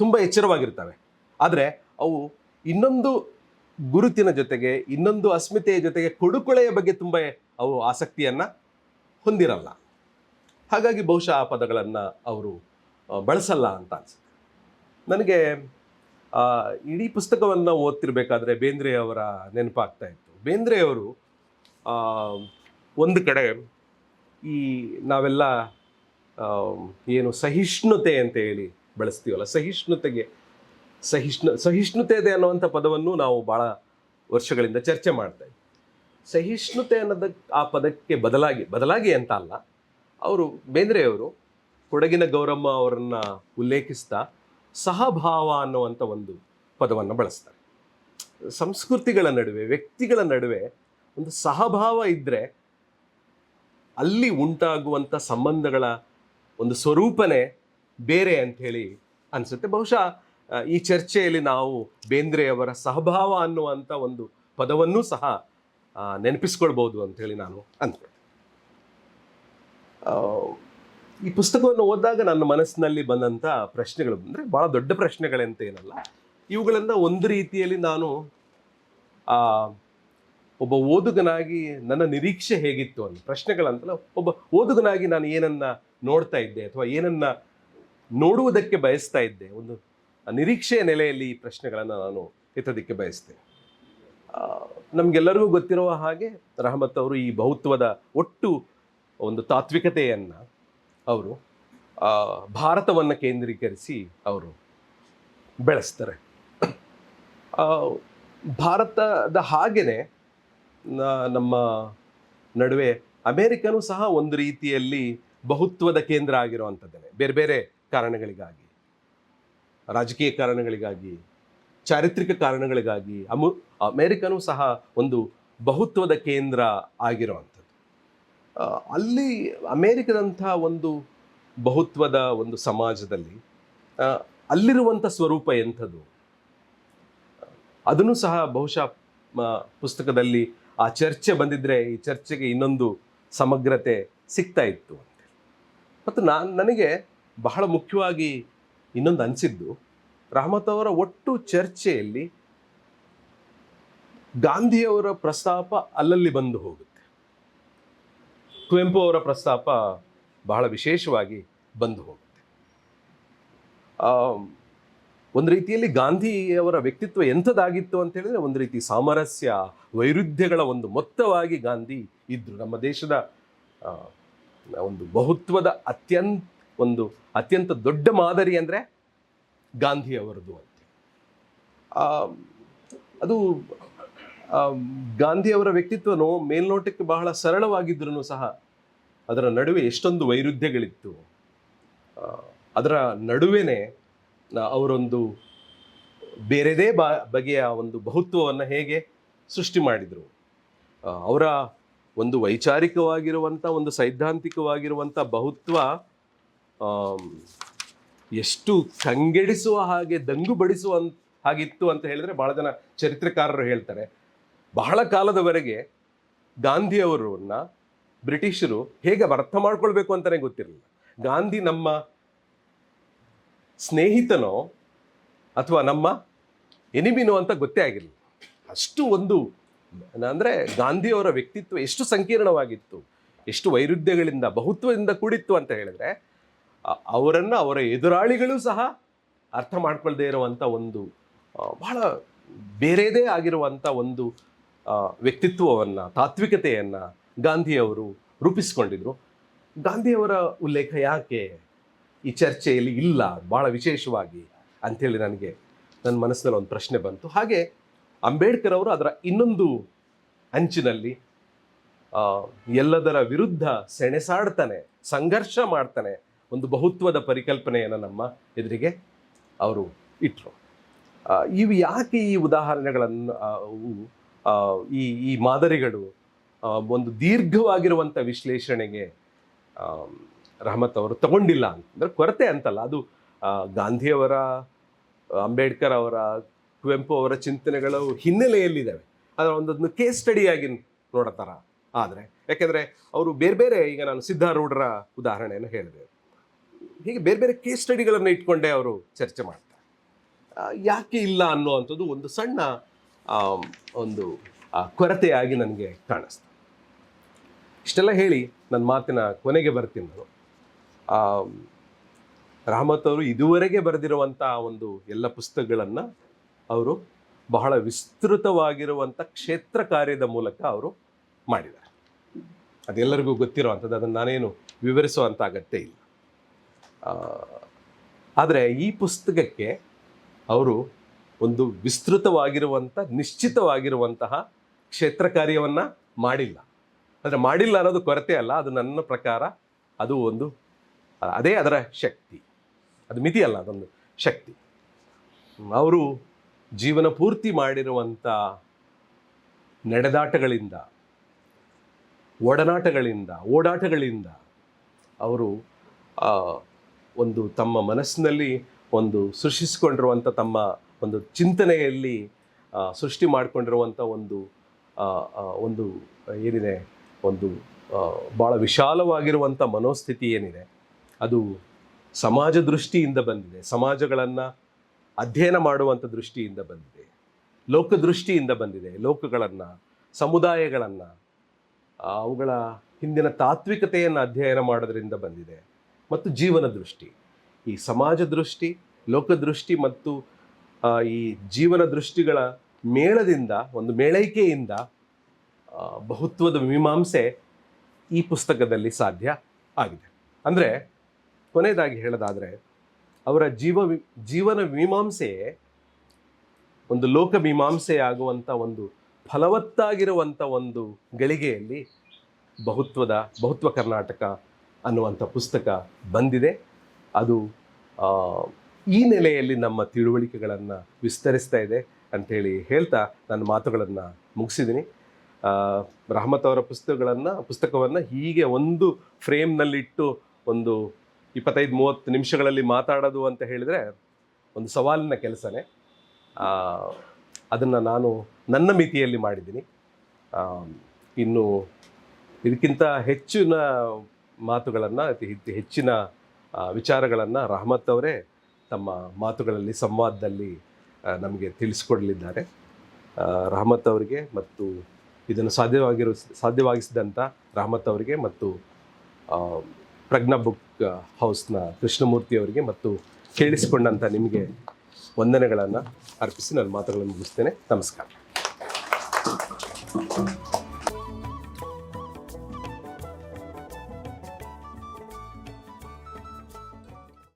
A: ತುಂಬ ಎಚ್ಚರವಾಗಿರ್ತವೆ. ಆದರೆ ಅವು ಇನ್ನೊಂದು ಗುರುತಿನ ಜೊತೆಗೆ, ಇನ್ನೊಂದು ಅಸ್ಮಿತೆಯ ಜೊತೆಗೆ ಕೊಡುಕೊಳೆಯ ಬಗ್ಗೆ ತುಂಬ ಅವು ಆಸಕ್ತಿಯನ್ನು ಹೊಂದಿರಲ್ಲ. ಹಾಗಾಗಿ ಬಹುಶಃ ಆ ಪದಗಳನ್ನು ಅವರು ಬಳಸಲ್ಲ ಅಂತ ಅನ್ಸುತ್ತೆ ನನಗೆ. ಇಡೀ ಪುಸ್ತಕವನ್ನು ಓದ್ತಿರ್ಬೇಕಾದ್ರೆ ಬೇಂದ್ರೆಯವರ ನೆನಪಾಗ್ತಾ ಇತ್ತು. ಬೇಂದ್ರೆಯವರು ಒಂದು ಕಡೆ ಈ ನಾವೆಲ್ಲ ಏನು ಸಹಿಷ್ಣುತೆ ಅಂತ ಹೇಳಿ ಬಳಸ್ತೀವಲ್ಲ, ಸಹಿಷ್ಣುತೆ ಇದೆ ಅನ್ನುವಂಥ ಪದವನ್ನು ನಾವು ಭಾಳ ವರ್ಷಗಳಿಂದ ಚರ್ಚೆ ಮಾಡ್ತಾ ಇದ್ವಿ. ಸಹಿಷ್ಣುತೆ ಅನ್ನೋದಕ್ಕೆ ಆ ಪದಕ್ಕೆ ಬದಲಾಗಿ ಅಂತ ಅಲ್ಲ, ಅವರು ಬೇಂದ್ರೆಯವರು ಕೊಡಗಿನ ಗೌರಮ್ಮ ಅವರನ್ನು ಉಲ್ಲೇಖಿಸ್ತಾ ಸಹಭಾವ ಅನ್ನುವಂಥ ಒಂದು ಪದವನ್ನು ಬಳಸ್ತಾರೆ. ಸಂಸ್ಕೃತಿಗಳ ನಡುವೆ, ವ್ಯಕ್ತಿಗಳ ನಡುವೆ ಒಂದು ಸಹಭಾವ ಇದ್ದರೆ ಅಲ್ಲಿ ಉಂಟಾಗುವಂಥ ಸಂಬಂಧಗಳ ಒಂದು ಸ್ವರೂಪನೇ ಬೇರೆ ಅಂಥೇಳಿ ಅನಿಸುತ್ತೆ. ಬಹುಶಃ ಈ ಚರ್ಚೆಯಲ್ಲಿ ನಾವು ಬೇಂದ್ರೆಯವರ ಸಹಭಾವ ಅನ್ನುವಂಥ ಒಂದು ಪದವನ್ನೂ ಸಹ ನೆನಪಿಸ್ಕೊಳ್ಬೋದು ಅಂಥೇಳಿ ನಾನು ಅಂದ್ಕೊಂಡೆ. ಈ ಪುಸ್ತಕವನ್ನು ಓದಿದಾಗ ನನ್ನ ಮನಸ್ಸಿನಲ್ಲಿ ಬಂದಂಥ ಪ್ರಶ್ನೆಗಳು ಅಂದರೆ ಭಾಳ ದೊಡ್ಡ ಪ್ರಶ್ನೆಗಳಂತ ಏನಲ್ಲ, ಇವುಗಳನ್ನು ಒಂದು ರೀತಿಯಲ್ಲಿ ನಾನು ಒಬ್ಬ ಓದುಗನಾಗಿ ನನ್ನ ನಿರೀಕ್ಷೆ ಹೇಗಿತ್ತು ಅನ್ನೋ ಪ್ರಶ್ನೆಗಳಂತಲ್ಲ, ಒಬ್ಬ ಓದುಗನಾಗಿ ನಾನು ಏನನ್ನ ನೋಡ್ತಾ ಇದ್ದೆ ಅಥವಾ ಏನನ್ನ ನೋಡುವುದಕ್ಕೆ ಬಯಸ್ತಾ ಇದ್ದೆ, ಒಂದು ನಿರೀಕ್ಷೆಯ ನೆಲೆಯಲ್ಲಿ ಈ ಪ್ರಶ್ನೆಗಳನ್ನು ನಾನು ಎತ್ತೋದಕ್ಕೆ ಬಯಸ್ತೇನೆ. ನಮಗೆಲ್ಲರಿಗೂ ಗೊತ್ತಿರುವ ಹಾಗೆ ರಹಮತ್ ಅವರು ಈ ಬಹುತ್ವದ ಒಟ್ಟು ಒಂದು ತಾತ್ವಿಕತೆಯನ್ನು ಅವರು ಭಾರತವನ್ನು ಕೇಂದ್ರೀಕರಿಸಿ ಅವರು ಬೆಳೆಸ್ತಾರೆ. ಭಾರತದ ಹಾಗೆಯೇ ನಮ್ಮ ನಡುವೆ ಅಮೇರಿಕನೂ ಸಹ ಒಂದು ರೀತಿಯಲ್ಲಿ ಬಹುತ್ವದ ಕೇಂದ್ರ ಆಗಿರುವಂಥದ್ದೇನೆ, ಬೇರೆ ಬೇರೆ ಕಾರಣಗಳಿಗಾಗಿ, ರಾಜಕೀಯ ಕಾರಣಗಳಿಗಾಗಿ, ಚಾರಿತ್ರಿಕ ಕಾರಣಗಳಿಗಾಗಿ ಅಮೇರಿಕನೂ ಸಹ ಒಂದು ಬಹುತ್ವದ ಕೇಂದ್ರ ಆಗಿರುವಂಥದ್ದು. ಅಲ್ಲಿ ಅಮೇರಿಕದಂಥ ಒಂದು ಬಹುತ್ವದ ಒಂದು ಸಮಾಜದಲ್ಲಿ ಅಲ್ಲಿರುವಂಥ ಸ್ವರೂಪ ಎಂಥದ್ದು, ಅದನ್ನು ಸಹ ಬಹುಶಃ ಪುಸ್ತಕದಲ್ಲಿ ಆ ಚರ್ಚೆ ಬಂದಿದ್ದರೆ ಈ ಚರ್ಚೆಗೆ ಇನ್ನೊಂದು ಸಮಗ್ರತೆ ಸಿಗ್ತಾ ಇತ್ತು ಅಂತ. ಮತ್ತು ನನಗೆ ಬಹಳ ಮುಖ್ಯವಾಗಿ ಇನ್ನೊಂದು ಅನಿಸಿದ್ದು, ರಹಮತ್ ಅವರ ಒಟ್ಟು ಚರ್ಚೆಯಲ್ಲಿ ಗಾಂಧಿಯವರ ಪ್ರಸ್ತಾಪ ಅಲ್ಲಲ್ಲಿ ಬಂದು ಹೋಗುತ್ತೆ, ಕುವೆಂಪು ಅವರ ಪ್ರಸ್ತಾಪ ಬಹಳ ವಿಶೇಷವಾಗಿ ಬಂದು ಹೋಗುತ್ತೆ. ಒಂದು ರೀತಿಯಲ್ಲಿ ಗಾಂಧಿಯವರ ವ್ಯಕ್ತಿತ್ವ ಎಂಥದ್ದಾಗಿತ್ತು ಅಂತ ಹೇಳಿದ್ರೆ, ಒಂದು ರೀತಿ ಸಾಮರಸ್ಯ, ವೈರುಧ್ಯಗಳ ಒಂದು ಮೊತ್ತವಾಗಿ ಗಾಂಧಿ ಇದ್ದರು. ನಮ್ಮ ದೇಶದ ಒಂದು ಬಹುತ್ವದ ಅತ್ಯಂತ ದೊಡ್ಡ ಮಾದರಿ ಅಂದರೆ ಗಾಂಧಿಯವರದು ಅಂತ. ಅದು ಗಾಂಧಿಯವರ ವ್ಯಕ್ತಿತ್ವನು ಮೇಲ್ನೋಟಕ್ಕೆ ಬಹಳ ಸರಳವಾಗಿದ್ರೂ ಸಹ ಅದರ ನಡುವೆ ಎಷ್ಟೊಂದು ವೈರುಧ್ಯಗಳಿತ್ತು. ಅದರ ನಡುವೆನೇ ಅವರೊಂದು ಬೇರೆದೇ ಬಗೆಯ ಒಂದು ಬಹುತ್ವವನ್ನು ಹೇಗೆ ಸೃಷ್ಟಿ ಮಾಡಿದರು. ಅವರ ಒಂದು ವೈಚಾರಿಕವಾಗಿರುವಂಥ, ಒಂದು ಸೈದ್ಧಾಂತಿಕವಾಗಿರುವಂಥ ಬಹುತ್ವ ಎಷ್ಟು ಕಂಗೆಡಿಸುವ ಹಾಗೆ, ದಂಗು ಬಡಿಸುವ ಹಾಗಿತ್ತು ಅಂತ ಹೇಳಿದ್ರೆ ಭಾಳ ಜನ ಚರಿತ್ರೆಕಾರರು ಹೇಳ್ತಾರೆ. ಬಹಳ ಕಾಲದವರೆಗೆ ಗಾಂಧಿಯವರನ್ನ ಬ್ರಿಟಿಷರು ಹೇಗೆ ಅರ್ಥ ಮಾಡ್ಕೊಳ್ಬೇಕು ಅಂತಲೇ ಗೊತ್ತಿರಲಿಲ್ಲ. ಗಾಂಧಿ ನಮ್ಮ ಸ್ನೇಹಿತನೋ ಅಥವಾ ನಮ್ಮ ಎನಿಮಿನೋ ಅಂತ ಗೊತ್ತೇ ಆಗಿರಲಿಲ್ಲ. ಅಷ್ಟು ಒಂದು ಅಂದರೆ ಗಾಂಧಿಯವರ ವ್ಯಕ್ತಿತ್ವ ಎಷ್ಟು ಸಂಕೀರ್ಣವಾಗಿತ್ತು, ಎಷ್ಟು ವೈರುಧ್ಯಗಳಿಂದ ಬಹುತ್ವದಿಂದ ಕೂಡಿತ್ತು ಅಂತ ಹೇಳಿದ್ರೆ ಅವರನ್ನು ಅವರ ಎದುರಾಳಿಗಳು ಸಹ ಅರ್ಥ ಮಾಡ್ಕೊಳ್ದೇ ಇರುವಂಥ ಒಂದು ಬಹಳ ಬೇರೆದೇ ಆಗಿರುವಂಥ ಒಂದು ವ್ಯಕ್ತಿತ್ವವನ್ನು, ತಾತ್ವಿಕತೆಯನ್ನು ಗಾಂಧಿಯವರು ರೂಪಿಸ್ಕೊಂಡಿದ್ರು. ಗಾಂಧಿಯವರ ಉಲ್ಲೇಖ ಯಾಕೆ ಈ ಚರ್ಚೆಯಲ್ಲಿ ಇಲ್ಲ ಭಾಳ ವಿಶೇಷವಾಗಿ ಅಂಥೇಳಿ ನನಗೆ ನನ್ನ ಮನಸ್ಸಿನಲ್ಲಿ ಒಂದು ಪ್ರಶ್ನೆ ಬಂತು. ಹಾಗೆ ಅಂಬೇಡ್ಕರ್ ಅವರು ಅದರ ಇನ್ನೊಂದು ಅಂಚಿನಲ್ಲಿ ಎಲ್ಲದರ ವಿರುದ್ಧ ಸೆಣಸಾಡ್ತಾನೆ, ಸಂಘರ್ಷ ಮಾಡ್ತಾನೆ, ಒಂದು ಬಹುತ್ವದ ಪರಿಕಲ್ಪನೆಯನ್ನು ನಮ್ಮ ಎದುರಿಗೆ ಅವರು ಇಟ್ಟರು. ಇವು ಯಾಕೆ ಈ ಉದಾಹರಣೆಗಳನ್ನು ಈ ಮಾದರಿಗಳು ಒಂದು ದೀರ್ಘವಾಗಿರುವಂಥ ವಿಶ್ಲೇಷಣೆಗೆ ರಹಮತ್ ಅವರು ತಗೊಂಡಿಲ್ಲ ಅಂತಂದರೆ ಕೊರತೆ ಅಂತಲ್ಲ, ಅದು ಗಾಂಧಿಯವರ, ಅಂಬೇಡ್ಕರ್ ಅವರ, ಕುವೆಂಪು ಅವರ ಚಿಂತನೆಗಳು ಹಿನ್ನೆಲೆಯಲ್ಲಿದ್ದಾವೆ. ಅದರ ಒಂದೊಂದು ಕೇಸ್ ಸ್ಟಡಿಯಾಗಿ ನೋಡೋತರ ಆದರೆ, ಯಾಕೆಂದರೆ ಅವರು ಬೇರೆ ಬೇರೆ, ಈಗ ನಾನು ಸಿದ್ಧಾರೂಢರ ಉದಾಹರಣೆಯನ್ನು ಹೇಳಿದೆ, ಹೀಗೆ ಬೇರೆ ಬೇರೆ ಕೇಸ್ ಸ್ಟಡಿಗಳನ್ನು ಇಟ್ಕೊಂಡೇ ಅವರು ಚರ್ಚೆ ಮಾಡ್ತಾರೆ. ಯಾಕೆ ಇಲ್ಲ ಅನ್ನುವಂಥದ್ದು ಒಂದು ಸಣ್ಣ ಒಂದು ಕೊರತೆಯಾಗಿ ನನಗೆ ಕಾಣಿಸ್ತು. ಇಷ್ಟೆಲ್ಲ ಹೇಳಿ ನನ್ನ ಮಾತಿನ ಕೊನೆಗೆ ಬರ್ತೀನಿ ನಾನು. ರಹಮತ್ ಅವರು ಇದುವರೆಗೆ ಬರೆದಿರುವಂಥ ಒಂದು ಎಲ್ಲ ಪುಸ್ತಕಗಳನ್ನು ಅವರು ಬಹಳ ವಿಸ್ತೃತವಾಗಿರುವಂಥ ಕ್ಷೇತ್ರ ಕಾರ್ಯದ ಮೂಲಕ ಅವರು ಮಾಡಿದ್ದಾರೆ. ಅದೆಲ್ಲರಿಗೂ ಗೊತ್ತಿರುವಂಥದ್ದು, ಅದನ್ನು ನಾನೇನು ವಿವರಿಸುವಂಥ ಅಗತ್ಯ ಇಲ್ಲ. ಆದರೆ ಈ ಪುಸ್ತಕಕ್ಕೆ ಅವರು ಒಂದು ವಿಸ್ತೃತವಾಗಿರುವಂಥ, ನಿಶ್ಚಿತವಾಗಿರುವಂತಹ ಕ್ಷೇತ್ರ ಕಾರ್ಯವನ್ನು ಮಾಡಿಲ್ಲ. ಅಂದರೆ ಮಾಡಿಲ್ಲ ಅನ್ನೋದು ಕೊರತೆ ಅಲ್ಲ, ಅದು ನನ್ನ ಪ್ರಕಾರ ಅದು ಒಂದು ಅದೇ ಅದರ ಶಕ್ತಿ, ಅದು ಮಿತಿ ಅಲ್ಲ, ಅದೊಂದು ಶಕ್ತಿ. ಅವರು ಜೀವನ ಪೂರ್ತಿ ಮಾಡಿರುವಂಥ ನಡೆದಾಟಗಳಿಂದ, ಒಡನಾಟಗಳಿಂದ, ಓಡಾಟಗಳಿಂದ ಅವರು ಒಂದು ತಮ್ಮ ಮನಸ್ಸಿನಲ್ಲಿ ಒಂದು ಸೃಷ್ಟಿಸಿಕೊಂಡಿರುವಂಥ, ತಮ್ಮ ಒಂದು ಚಿಂತನೆಯಲ್ಲಿ ಸೃಷ್ಟಿ ಮಾಡಿಕೊಂಡಿರುವಂಥ ಒಂದು ಏನಿದೆ, ಒಂದು ಭಾಳ ವಿಶಾಲವಾಗಿರುವಂಥ ಮನೋಸ್ಥಿತಿ ಏನಿದೆ, ಅದು ಸಮಾಜ ದೃಷ್ಟಿಯಿಂದ ಬಂದಿದೆ, ಸಮಾಜಗಳನ್ನು ಅಧ್ಯಯನ ಮಾಡುವಂಥ ದೃಷ್ಟಿಯಿಂದ ಬಂದಿದೆ, ಲೋಕದೃಷ್ಟಿಯಿಂದ ಬಂದಿದೆ, ಲೋಕಗಳನ್ನು, ಸಮುದಾಯಗಳನ್ನು, ಅವುಗಳ ಹಿಂದಿನ ತಾತ್ವಿಕತೆಯನ್ನು ಅಧ್ಯಯನ ಮಾಡೋದ್ರಿಂದ ಬಂದಿದೆ, ಮತ್ತು ಜೀವನ ದೃಷ್ಟಿ. ಈ ಸಮಾಜ ದೃಷ್ಟಿ, ಲೋಕದೃಷ್ಟಿ ಮತ್ತು ಈ ಜೀವನ ದೃಷ್ಟಿಗಳ ಮೇಳದಿಂದ, ಒಂದು ಮೇಳೈಕೆಯಿಂದ ಬಹುತ್ವದ ಮೀಮಾಂಸೆ ಈ ಪುಸ್ತಕದಲ್ಲಿ ಸಾಧ್ಯ ಆಗಿದೆ. ಅಂದರೆ ಕೊನೆಯದಾಗಿ ಹೇಳೋದಾದರೆ, ಅವರ ಜೀವನ ಮೀಮಾಂಸೆಯೇ ಒಂದು ಲೋಕ ಮೀಮಾಂಸೆ ಆಗುವಂಥ ಒಂದು ಫಲವತ್ತಾಗಿರುವಂಥ ಒಂದು ಗಳಿಗೆಯಲ್ಲಿ ಬಹುತ್ವ ಕರ್ನಾಟಕ ಅನ್ನುವಂಥ ಪುಸ್ತಕ ಬಂದಿದೆ. ಅದು ಈ ನೆಲೆಯಲ್ಲಿ ನಮ್ಮ ತಿಳುವಳಿಕೆಗಳನ್ನು ವಿಸ್ತರಿಸ್ತಾ ಇದೆ ಅಂಥೇಳಿ ಹೇಳ್ತಾ ನನ್ನ ಮಾತುಗಳನ್ನು ಮುಗಿಸಿದ್ದೀನಿ. ರಹಮತ್ ಅವರ ಪುಸ್ತಕವನ್ನು ಹೀಗೆ ಒಂದು ಫ್ರೇಮ್ನಲ್ಲಿಟ್ಟು ಒಂದು 25-30 ನಿಮಿಷಗಳಲ್ಲಿ ಮಾತಾಡೋದು ಅಂತ ಹೇಳಿದರೆ ಒಂದು ಸವಾಲಿನ ಕೆಲಸನೇ. ಅದನ್ನು ನಾನು ನನ್ನ ಮಿತಿಯಲ್ಲಿ ಮಾಡಿದ್ದೀನಿ. ಇನ್ನು ಇದಕ್ಕಿಂತ ಹೆಚ್ಚಿನ ಮಾತುಗಳನ್ನು, ಹೆಚ್ಚಿನ ವಿಚಾರಗಳನ್ನು ರಹಮತ್ ಅವರೇ ತಮ್ಮ ಮಾತುಗಳಲ್ಲಿ, ಸಂವಾದದಲ್ಲಿ ನಮಗೆ ತಿಳಿಸ್ಕೊಡಲಿದ್ದಾರೆ. ರಹಮತ್ ಅವರಿಗೆ ಮತ್ತು ಇದನ್ನು ಸಾಧ್ಯವಾಗಿಸಿದಂಥ ರಹಮತ್ ಅವರಿಗೆ ಮತ್ತು ಪ್ರಜ್ಞಾ ಬುಕ್ ಹೌಸ್ನ ಕೃಷ್ಣಮೂರ್ತಿ ಅವರಿಗೆ ಮತ್ತು ಕೇಳಿಸಿಕೊಂಡಂಥ ನಿಮಗೆ ವಂದನೆಗಳನ್ನು ಅರ್ಪಿಸಿ ನನ್ನ ಮಾತುಗಳನ್ನು ಮುಗಿಸ್ತೇನೆ. ನಮಸ್ಕಾರ.